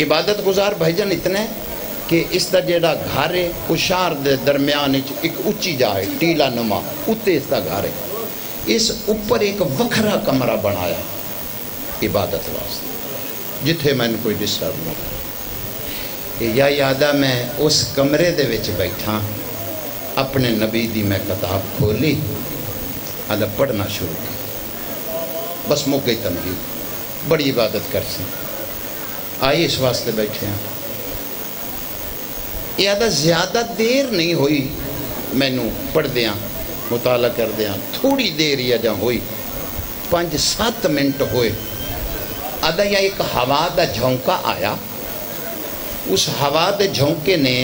عبادت گزار بھائیجن اتنے کہ اس دا جیڑا گھارے کشار دے درمیان ایک اچھی جائے ٹیلا نما اتے اس دا گھارے اس اوپر ایک وکھرا کمرہ بنایا عبادت واسطے جتھے میں نے کوئی ڈسٹرب نہیں یا یادہ میں اس کمرے دے وچ بیٹھا اپنے نبی دی میں کتاب کھولی ادھا پڑھنا شروع کی بس مک گئی تمہید بڑی عبادت کر سی آئی اس واسطے بیٹھے ہیں یہ آدھا زیادہ دیر نہیں ہوئی میں نو پڑھ دیاں مطالعہ کر دیاں تھوڑی دیر یا جہاں ہوئی 5-7 منٹ ہوئے آدھا یا ایک ہوا دا جھونکا آیا اس ہوا دے جھونکے نے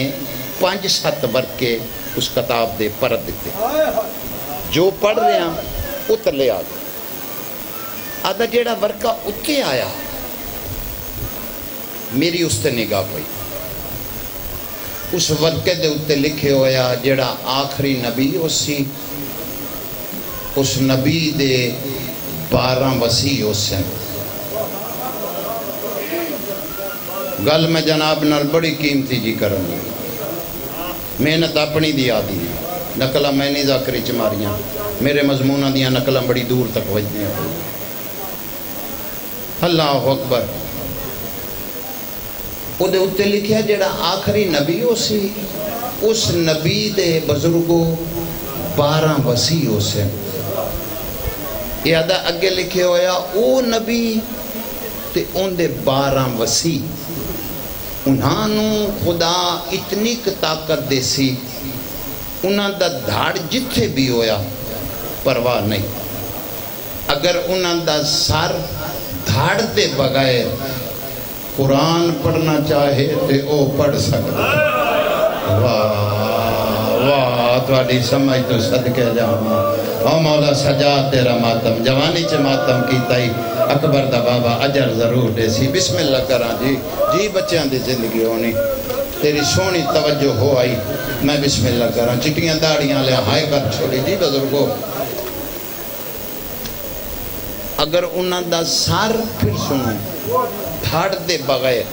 5-7 ورکے اس کتاب دے پرد دیتے جو پڑھ رہے ہیں اتلے آگے آدھا جیڑا ورکا اتے آیا میری اس تے نگاہ پئی اس ورکے دے اتے لکھے ہویا جیڑا آخری نبی اسی اس نبی دے 12 وسیع اسے گل میں جناب نال بڑی قیمتی جی کرنی محنت اپنی دی آدھی نقلہ میں نہیں ذاکری چماریاں میرے مضمونہ دیاں نقلہ بڑی دور تک وجدیاں اللہ اکبر او دے اتے لکھیا جڑا آخری نبی ہو سی اس نبی دے بزرگوں 12 وسیع ہو سے یہ آدھا اگے لکھے ہویا او نبی تے ان دے 12 وسیع انہاں خدا اتنی طاقت دے سی انہاں دا دھاڑ جتھے بھی ہویا پرواہ نہیں اگر انہاں دا سر دھاڑ دے بغیر قرآن پڑھنا چاہے تے او پڑھ سکتا واہ واہ تواڈی سمجھ تو صدقے جاواں او مولا سجا تیرا ماتم جوانی چ ماتم کیتا ہی اکبر دا بابا اجر ضرور دے سی بسم اللہ کراں جی بچیاں دی زندگی ہونی تیری سونی توجہ ہو آئی میں بسم اللہ کراں چٹیاں داڑیاں لے ہائے کر چھوڑی جی بزرگو اگر انہاں دا سر پھر سنو دھاڑ دے بغیر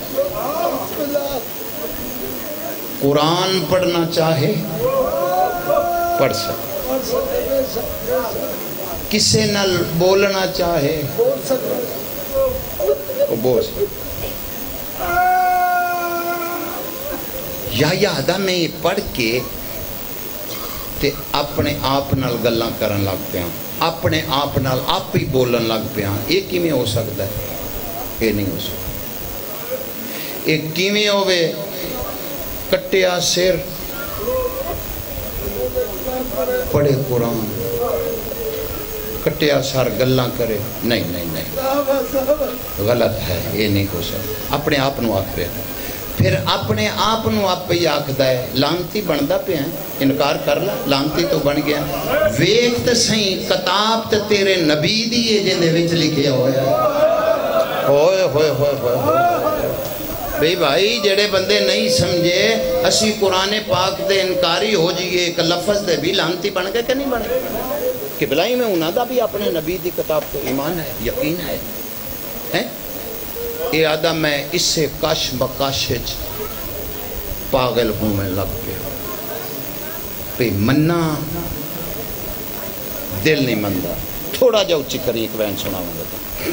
قرآن پڑھنا چاہے پڑھ سکتا کسے نال بولنا چاہے وہ بول سکتے یا یادہ میں یہ پڑھ کے تے اپنے آپ نال گلاں کرن لگ پیا اپنے آپ نال آپ ہی بولن لگ پیا یہ کیویں ہو سکتا ہے یہ نہیں ہو سکتا یہ کیویں ہوے کٹیا سر پڑھے قرآن کٹیا سر گلاں کرے نہیں نہیں نہیں غلط ہے یہ نہیں ہو سکتا اپنے آپ نو آکھ رہے پھر اپنے آپ نو آپ ہی آکھدا ہے لانتی بندا پیا انکار کر لا لانتی تو بن گیا ویکھ تے صحیح کتاب تے تیرے نبی دی ہے جن دے وچ لکھیا ہویا ہوئے ہوئے ہوئے ہوئے بھائی جڑے بندے نہیں سمجھے اسی قرآن پاک دے انکاری ہو جائیے ایک لفظ دے بھی لانتی بن گئے کہ نہیں بن گئے قبلائی میں انہاں دا بھی اپنے نبی دی کتاب کو ایمان ہے یقین ہے ارادہ میں اس سے کش بکاشج پاگل ہوں میں لگ گیا پہ مننا دل نہیں مندہ تھوڑا جا اچھی کری ایک بین سنا مندہ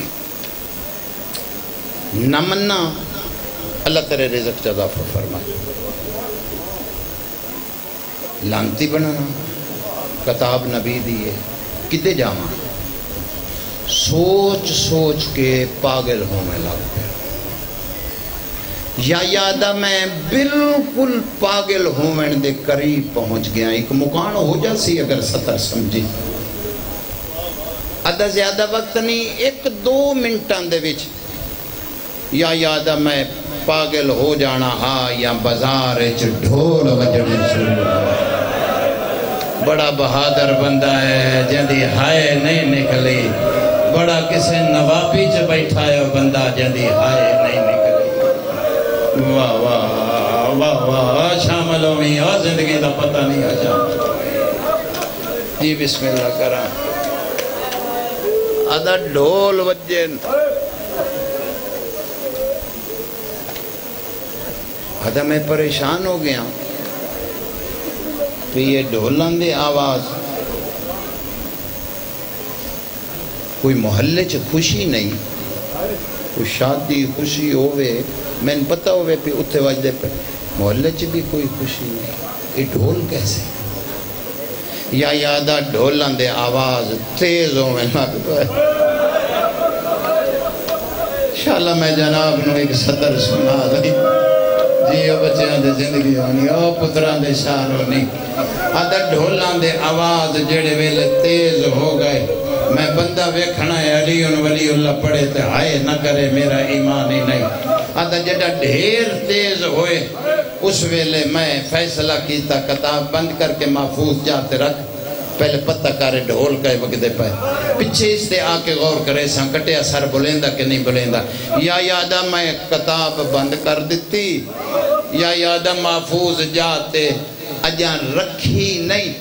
نہ مننا اللہ تیرے رزق جزا فرمائے لانتی بنانا کتاب نبی دیئے کتے جاما سوچ سوچ کے پاگل ہوں میں لگ گیا یا یادہ میں بالکل پاگل ہوں میں دے قریب پہنچ گیا ایک مکان ہو جاسی اگر سطر سمجھی ادھا زیادہ وقت نہیں ایک دو منٹان دے وچ یا یادہ میں پاگل ہو جانا ہاں یا بازار ڈھول وجنے شروع بڑا بہادر بندہ ہے جندی ہائے نہیں نکلی بڑا کسے نوابی چ بیٹھا ہے بندہ جندی ہائے نہیں نکلی واہ واہ واہ واہ شاملوں میں اور زندگی دا پتہ نہیں آ جا جی بسم اللہ کرا آدھا ڈھول وجن آدھا میں پریشان ہو گیا تو یہ ڈھولن دے آواز کوئی محلے چ خوشی نہیں کوئی شادی خوشی ہوئے میں نے پتہ ہوئے پہ اتھے وجدے پہ محلے چ بھی کوئی خوشی نہیں یہ ڈھول کیسے یا یادہ ڈھولن دے آواز تیز ہوئے انشاءاللہ میں جناب نو ایک سطر سنا دی جی بچیاں دے زندگی ہونی او پتران دے شاہ ہونی آدھا ڈھولان دے آواز جڑے ویلے تیز ہو گئے میں بندہ ویکھنا ہے علی ولی اللہ پڑھے تے ہائے نہ کرے میرا ایمان ہی نہیں آدھا جڑا ڈھیر تیز ہوئے اس ویلے میں فیصلہ کیتا کتاب بند کر کے محفوظ جاتے رکھ پہلے پتہ کارے ڈھول کہے وقتے پہ پچھے اس تے آکے غور کرے ساں کٹیا سر بلیندہ کہ نہیں بلیندہ یا یادہ میں کتاب بند کر دیتی یا یادہ محفوظ جاتے اجان رکھی نہیں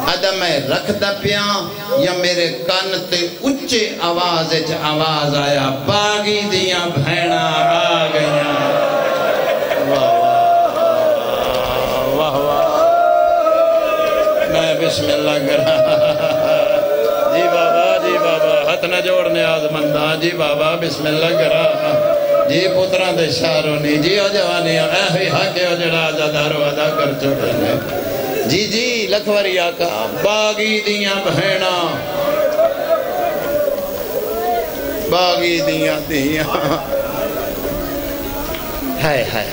آدھا میں رکھ دا پیاں یا میرے کان تے اچھے آواز آیا باغی دیاں بھینا آ گئیاں واہ واہ میں بسم اللہ کرا جی بابا ہاتھ نہ جوڑنے آزمندہ جی بابا بسم اللہ کرا جی پتران دے شارونی جی او جوانی اے ہوئی حاکے او جڑا آزادارو ادا کر چھوڑنے جی جی لکھوری آقا باغی دیاں بہینا باغی دیاں ہائے ہائے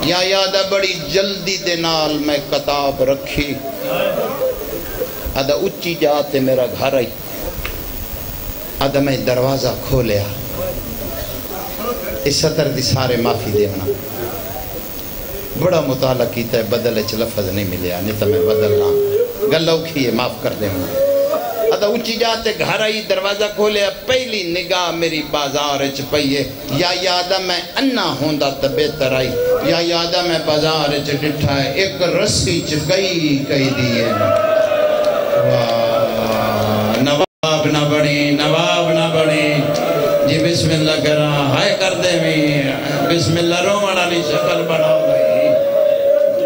یا یادہ بڑی جلدی دے نال میں کتاب رکھی آدھا اچھی جاتے میرا گھر آئی آدھا میں دروازہ کھولیا اس سطر دی سارے معافی دینا بڑا مطالعہ کیتا ہے بدل اچھ لفظ نہیں ملیا نہیں تو میں بدلنا گل اوکھی ہے معاف کر دیں آدھا اچھی جاتے گھر آئی دروازہ کھولیا پہلی نگاہ میری بازار اچھ پئیے یا یادہ میں انہ ہوندہ بہتر آئی یا یادہ میں بازار اچھ ڈٹھا ہے ایک رسی چھ کئی دیئے نواب نہ بڑی جی بسم اللہ کرا ہائے کر دے میں بسم اللہ رومن علی شکل بناؤ گئی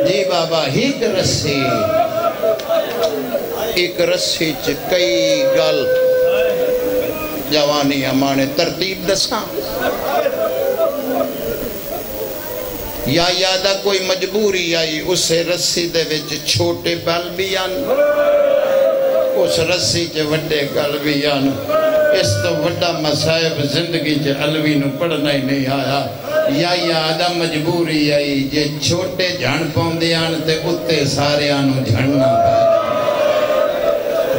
جی بابا ہی رسی ایک رسی چ کئی گل جوانی ہمانے ترتیب دساں یا یادہ کوئی مجبوری آئی اسے رسی دے وچ چھوٹے بل بھی آن اس رسی چ وڈے گل بھی آن اس تو وڈا مسائب زندگی چ علوی نو پڑھنا ہی نہیں آیا یا یادہ مجبوری آئی جے چھوٹے جھن پوندے آن تے اتے سارے آنو جھننا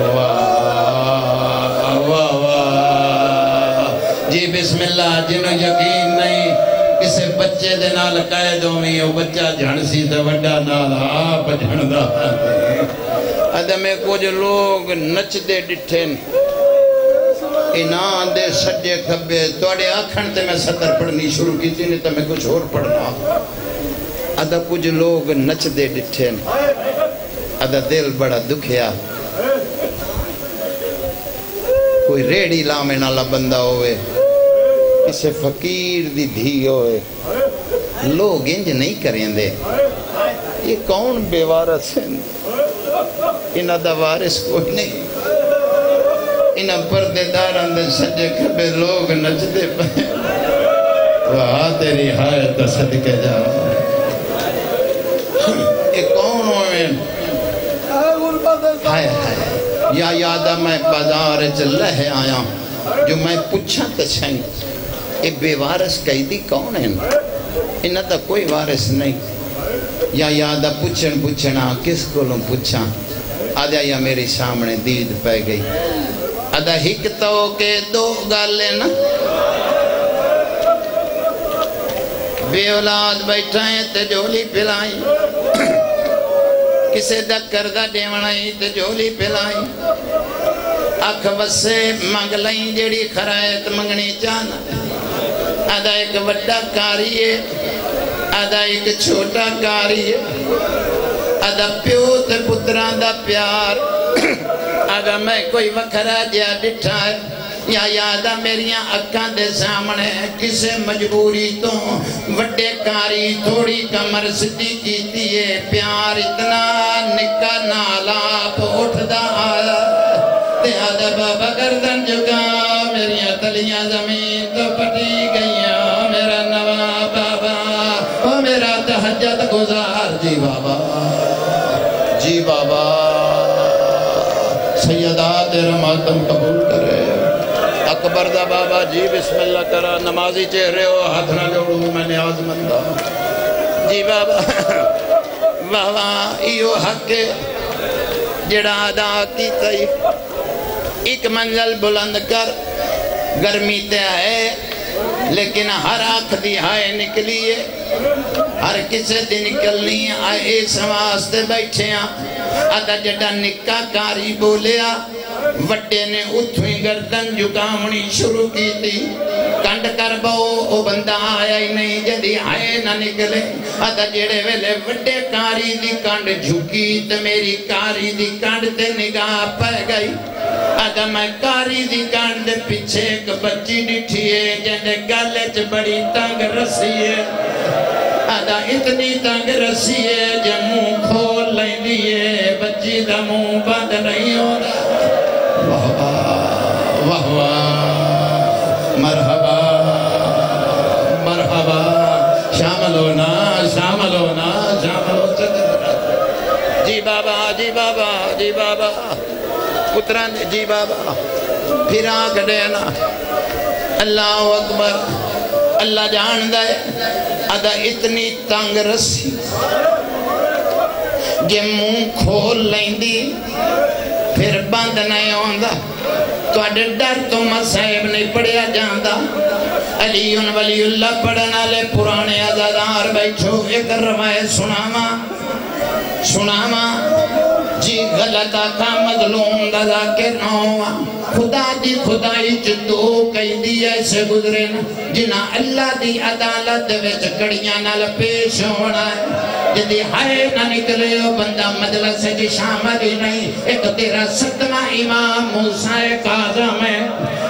واہ واہ واہ جی بسم اللہ جنہوں یقین نہیں کسے بچے دے نال قید ہوئی وہ بچہ جھن سی تے وڈا نال آپ جھن دا ادمے کچھ لوگ نچ دے ڈٹھن انہاں دے سجے کھبے توڑے آکھن تے میں سطر پڑھنی شروع کی تھی نہیں تو میں کچھ اور پڑھنا ادھا کچھ لوگ نچ دے ڈٹھن ادھا دل بڑا دکھیا کوئی ریڑی لامے نالا بندہ ہوئے کسے فقیر دی دھی ہوئے لوگ انج نہیں کریں دے یہ کون بے وارث ہیں انہا دا وارث کوئی نہیں انہا پردے داران دے سجے کھبے لوگ نچ دے پہے وہاں تیری حایت صدقے جا یہ کون ہوئے ہائے ہائے یا یادہ میں بازار چلے آیا جو میں پوچھا تچھائیں یہ بے وارث قیدی کون ہیں انہا تا کوئی وارث نہیں یا یادہ پوچھنا کس کولوں پوچھا آدھا یا میری سامنے دید پہ گئی آدھا ہکتو کے دو گالے نا بے اولاد بیٹھائیں تے جولی پلائیں کسے دکر دا دیونائی تے جولی پلائیں اکھ وسے مانگ لائیں جیڑی خرائط منگنی جانا آدھا ایک وڈا کاری ہے آدھا ایک چھوٹا کاری ہے آدھا پیو تے پتران دا پیار آدھا میں کوئی وکھرا جیا ڈٹھا ہے یا یادہ میریاں اکھاں دے سامنے کسے مجبوری تو وڈے کاری تھوڑی کمر سدی کیتی ہے پیار اتنا نکا نالا پوٹھ دا آیا تے آدھا بابا گردن جگا میریاں تلیاں زمین تو پٹی گئیاں میرا نوا بابا او میرا تحجت گزار جی بابا جی بابا سیدہ تیرا ماتم قبول کرے اکبر دا بابا جی بسم اللہ کرا نمازی چہرے ہو ہاتھ نہ جوڑوں میں نیاز مندہ جی بابا بابا ایو حق جڑا ادا کی تئی ایک منزل بلند کر گرمی تے ہے لیکن ہر آنکھ دی ہائے نکلی ہے ہر کسے دی نکلنی آئے اس واسطے بیٹھے ہیں آدھا جڑا نکا کاری بولیا وڈے نے اتھویں گردن جکامنی شروع کی تھی کنڈ کر او بندہ آیا ہی نہیں جدی آئے نہ نکلے آدھا جڑے ویلے وڈے کاری دی کنڈ جھکی تے میری کاری دی کنڈ تے نگاہ پہ گئی آدھا میں کاری دی کنڈ دے پیچھے ایک بچی ڈٹھیے جنڈے گالے چ بڑی تنگ رسیے آدھا اتنی تنگ رسیے جموں کھول لیں دیئے بچی دا منہ بند نہیں ہو رہا واہ واہ مرحبا مرحبا شامل ہونا شامل ہونا شامل ہو سکتا جی بابا جی بابا جی بابا پتران جی بابا پھر آنکھ دینا اللہ اکبر اللہ جان دے آدھا اتنی تنگ رسی جے منہ کھول لیں دی پھر بند نہیں ہوندہ تو اڈر ڈر تو مسائب نہیں پڑیا جاندہ علیون ولی اللہ پڑھنا لے پرانے عزادار بیٹھو ایک روایت سناما جی غلطہ کا مظلوم دا ذاکر نہ ہوا خدا دی خدای جدو کئی دی ایسے گزرے نا جنا اللہ دی عدالت ویچ کڑیاں نال پیش ہونا ہے جدی ہائے نہ نکلے ہو بندہ مجلس جی شامل ہی نہیں ایک تیرا ستمہ امام موسیٰ قاظم ہے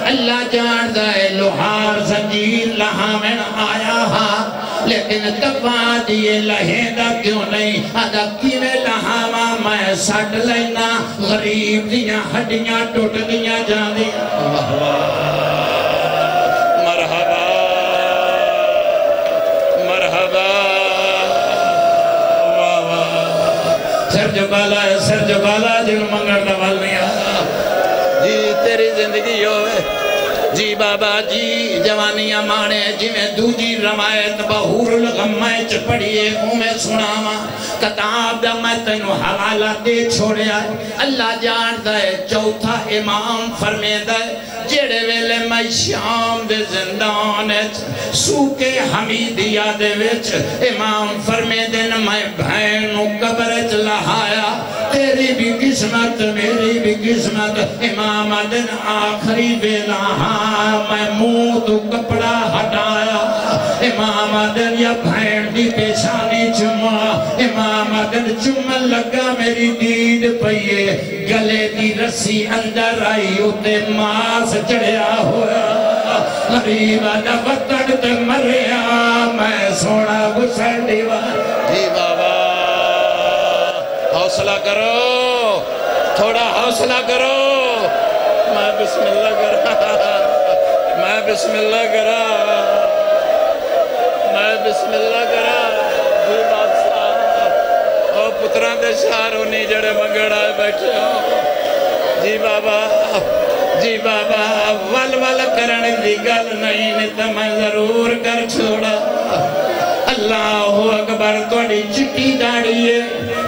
اللہ جان دائے لوہار زنجیر لہا میں آیا ہاں لیکن تبا دیئے لہیندہ کیوں نہیں آدھا کیویں لہاوا میں سٹ لینا غریب دیاں ہڈیاں ٹوٹ دیاں جان دیاں مرحبا مرحبا سر جو بالا ہے سر جو بالا جن منگر دوال نہیں آیا جی تیری زندگی ہوئے جی بابا جی جوانیاں مانے جی میں دوجی روایت بہور الغمائے چپڑیے میں سناوا کتاب دا میں تینو حوالہ دے چھوڑے آئے اللہ جانتا ہے چوتھا امام فرمیدہ ہے جیڑے ویلے میں شام دے زندانت سوکے حمیدیہ دے وچ امام فرمیدن میں بھینو قبرت لہایا تیری بھی قسمت میری بھی قسمت امام دن آخری ویلہ میں منہ تو کپڑا ہٹایا امام دن یا بھین دی پیشانی چما امام دن چمن لگا میری دید پئیے گلے دی رسی اندر آئی ہوتے ماس چڑھیا ہوا غریبہ دا وطن تے مریا میں سونا گسر دیوار جی بابا حوصلہ کرو تھوڑا حوصلہ کرو میں بسم اللہ کرا میں بسم اللہ کرا میں بسم اللہ کرا جی بادشاہ او پتران دے شہروں نہیں جڑے منگڑ آئے بیٹھے ہوں جی بابا ول کرنے دی گل نہیں نیتا میں ضرور کر چھوڑا اللہ اکبر توڑی چٹی داڑی ہے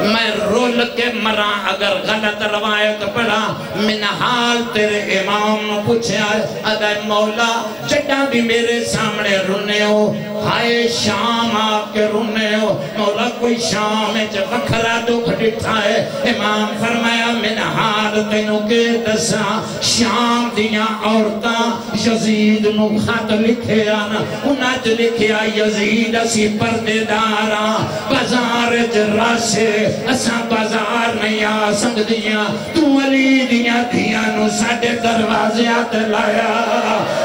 میں رول کے مران اگر غلط روایت پڑھا من حال تیرے امام پوچھے ادھے مولا جڑا بھی میرے سامنے رونے ہو ہائے شام آپ کے رونے ہو مولا کوئی شام ہے جب وکھرا دکھ ڈٹھا ہے امام فرمایا من حال تینوں کے دسا شام دیاں عورتاں یزید نو خط لکھے آنا انہاں چ لکھیا یزید اسی پردے داراں بازار راسے اساں بازار نہیں آ سکدیاں تو علی دیاں دیاں نو ساڈے دروازے آتے لایا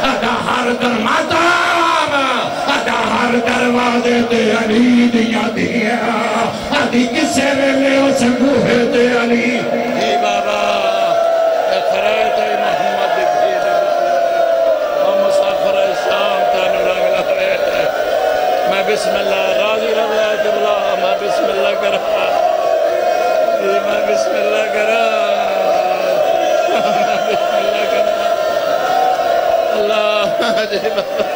ادا ہر درماتا ادا ہر دروازے تے علی دیاں دیاں ادھی کسے ویلے اس گوہے تے علی جی بابا اخرائت محمد دکھیر اور مسافر شام تانو رنگ لگے میں بسم اللہ راضی روایت اللہ میں بسم اللہ کرا میں بسم اللہ کرا میں بسم اللہ کرا اللہ جی بابا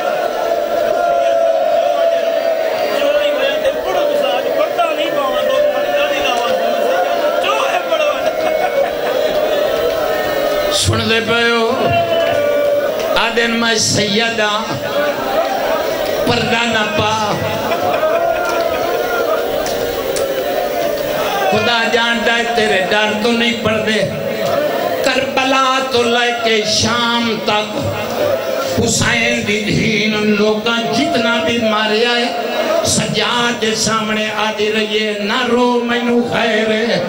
سن دے پہو آدن میں سیدہ پردہ نہ پا خدا جانتا ہے تیرے ڈر تو نہیں پردے کربلا تو لے کے شام تک حسین دی دھین لوگاں جتنا بھی مارے آئے سجاد دے سامنے آدھی رہیے نہ رو مینو خیر ہے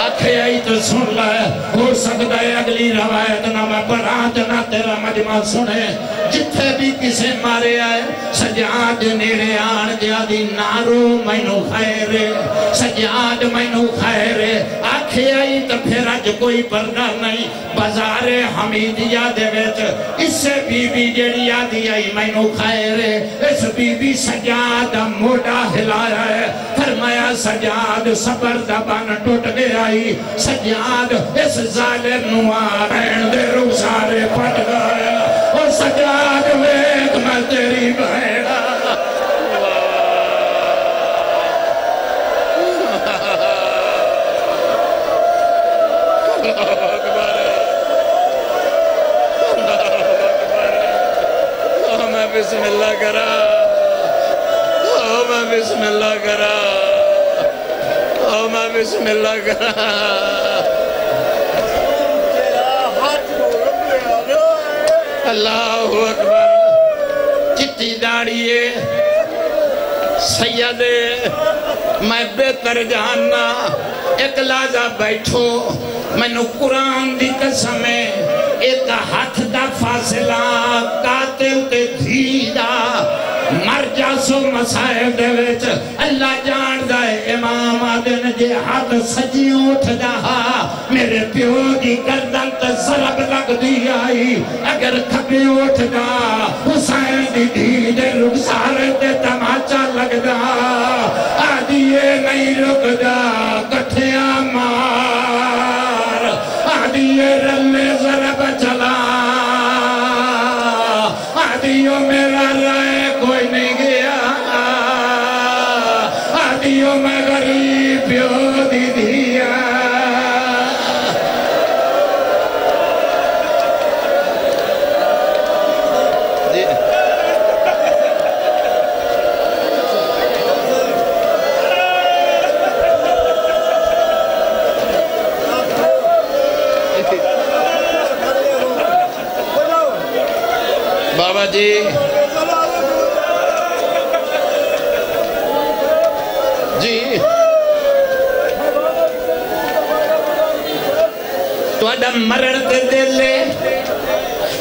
آکھے آئی تو سن لائے ہو سکتا ہے اگلی روایت نہ میں پڑھات نہ تیرا مجمع سنے جتھے بھی کسے مارے آئے سجاد نیڑے آن دیا دی نارو مینو خیر سجاد مینو خیر آکھے آئی تو پھر اج کوئی پردہ نہیں بازار حمیدیہ دے ویچ اس سے بی بی جڑی آدھی آئی مینو خیر اس بی بی سجاد موڑا ہلایا ہے فرمایا سجاد صبر دبان ٹوٹ گیا سجاد اس ظالم نوار رہن دے روزارے پٹ گیا اور سجاد ویک میں تیری بہیڑا میں بسم اللہ کرا میں بسم اللہ کرا میں بسم اللہ کرا اللہ اکبر چٹی داڑیے سیدے میں بہتر جاننا ایک لازہ بیٹھو میں نو قرآن دی قسم ہے ایک ہاتھ دا فاصلہ قاتل تے دھیدہ مر جاسو مسائل دے وچ اللہ جان دائے امام آدن جے ہاتھ سجیوں اٹھ جاہا میرے پیو دی گردن تے ضرب لگ دی آئی اگر کھپے اٹھ جا حسین دی دھی دے رخسارے تے تماچا لگ جا آدھیے نہیں رک جا کٹھیاں مار آدھیے رلے ضرب چلا آدھیوں میرا رائے کوئی نہیں گیا آدھیوں میں غریب پیو دی دیا بابا جی جی تو اڈا مرن تے دلے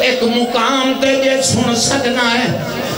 ایک مقام تے جے سن سکنا ہے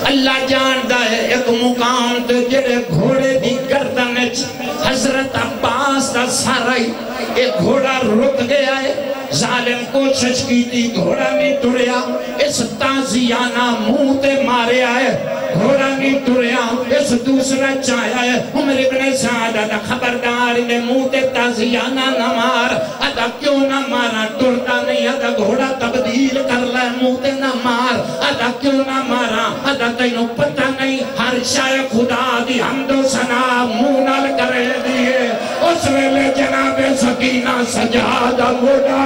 اللہ جاندا ہے ایک مقام تے جڑے گھوڑے دی گردن وچ حضرت عباس دا سارا ہی ایک گھوڑا رک گیا ہے ظالم کوشش کی تھی گھوڑا نہیں ٹریا اس تازیانہ منہ تے ماریا ہے گھوڑا نہیں ٹریا اس دوسرا چاہیا ہے عمر ابن سعد ادا خبردار نے منہ تے تازیانہ نہ مار ادا کیوں نہ مارا ٹرتا نہیں ادا گھوڑا تبدیل کر لے منہ تے نہ مار ادا کیوں نہ مارا ادا تینوں پتہ نہیں ہر شاہ خدا دی حمد و ثنا منہ نال کرے دیئے اس ویلے جناب سکینہ سجادہ موڑا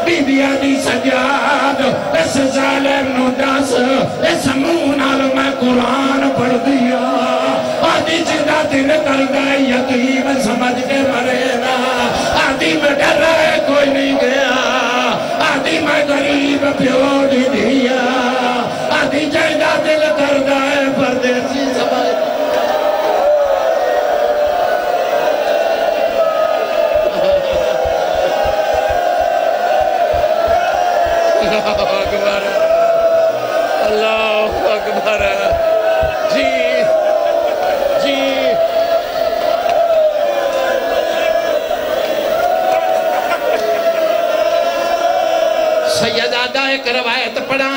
بی بیا دی سجاد اس ظالم نو دس اس منہ نال میں قرآن پڑھ دیا آدھی جدہ دل کر گئے یتیم سمجھ کے مرے نا آدھی میں ڈر رہے کوئی نہیں گیا آدھی میں غریب پیو دی دیا آدھی جدہ دل کر گئے پردیسی سمجھ اللہ اکبر جی جی سیدادہ ایک روایت پڑھا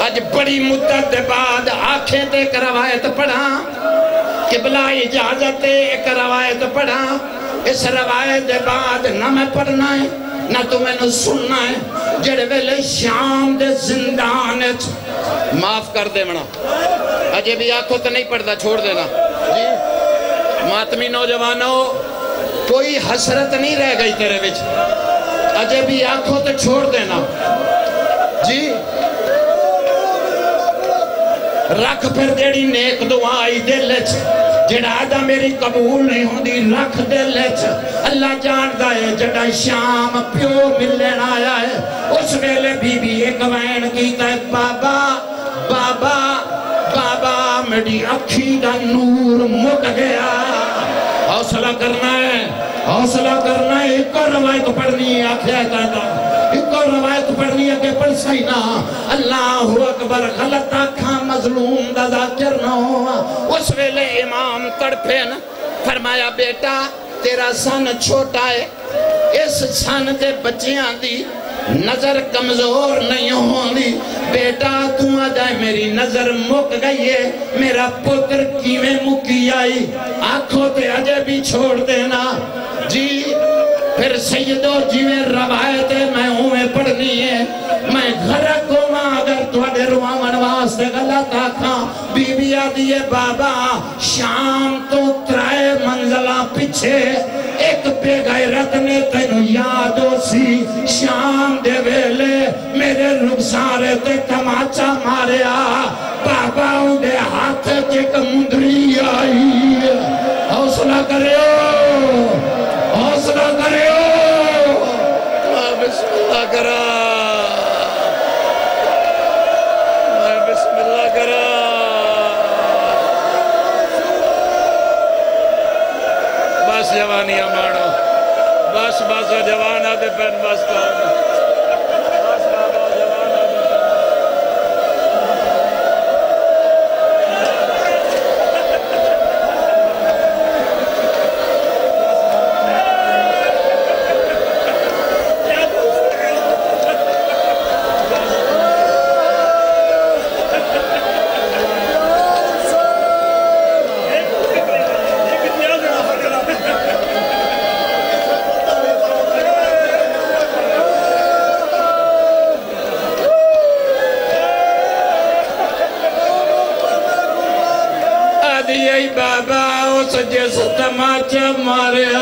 آج بڑی مدت بعد آنکھیں دے ایک روایت پڑھا قبلہ اجازت ایک روایت پڑھا اس روایت دے بعد نہ میں پڑھنا ہے نہ تمہیں نہ سننا ہے جڑے ویلے شام دے زندان معاف کر دے منا اجے بھی آنکھوں تو نہیں پڑھتا چھوڑ دینا جی ماتمی نوجوانوں کوئی حسرت نہیں رہ گئی تیرے وچ اجے بھی آنکھوں تو چھوڑ دینا جی رکھ پھر جیڑی نیک دعا آئی دل جڑا آدھا میری قبول نہیں ہوں دی رکھ دل اللہ جانتا ہے جڑا شام پیو ملن آیا ہے اس ویلے بی بی ایک وین کیتا ہے بابا بابا بابا میری اکھی دا نور مک گیا حوصلہ کرنا ہے ایک اور روایت پڑھنی ہے آکھیا ہے ایک اور روایت پڑھنی ہے کہ پڑھ سینا اللہ اکبر غلط آکھاں مظلوم دا ذاکر نہ ہوا اس ویلے امام تڑپین فرمایا بیٹا تیرا سن چھوٹا ہے اس سن دے بچیاں دی نظر کمزور نہیں ہوندی بیٹا تو آجائے میری نظر مک گئی ہے میرا پتر کیویں مکی آئی آنکھوں تے اجے بھی چھوڑ دینا جی پھر سیدو جیویں روایت میں ہوئے پڑھنی ہے میں غرق ہوں اگر تھوڑے روامن واسطے غلط آکھاں بی بی آدھیے بابا شام تو ترائے منزلہ پیچھے ایک بے غیرت نے تینو یاد ہو سی شام دے ویلے میرے رخسارے تے تماچا ماریا بابا ان دے ہاتھ ایک مندری آئی حوصلہ کریو حوصلہ کریو بسم اللہ کرا بسم اللہ کرا بس جوانیاں مانو بس جوانہ دے پین بس کام بس بابا جوانہ دے آدھی بابا اس جس تماچا ماریا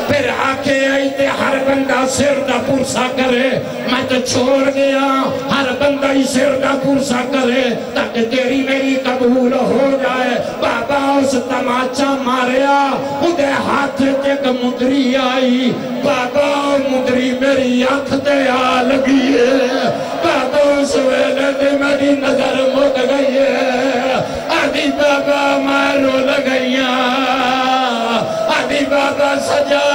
پھر آکے آئی تے ہر بندہ سر دا پرسا کرے میں تو چھوڑ گیا ہر بندہ ہی سر دا پرسا کرے تاکہ تیری میری قبول ہو جائے بابا اس تماچا ماریا اندھے ہاتھ ایک مدری آئی بابا مدری میری آنکھ تے آ لگی ہے بابا اس ویلے دے میری نظر مک گئی ہے آدھی بابا میں رو لگئیاں آدھی بابا سجا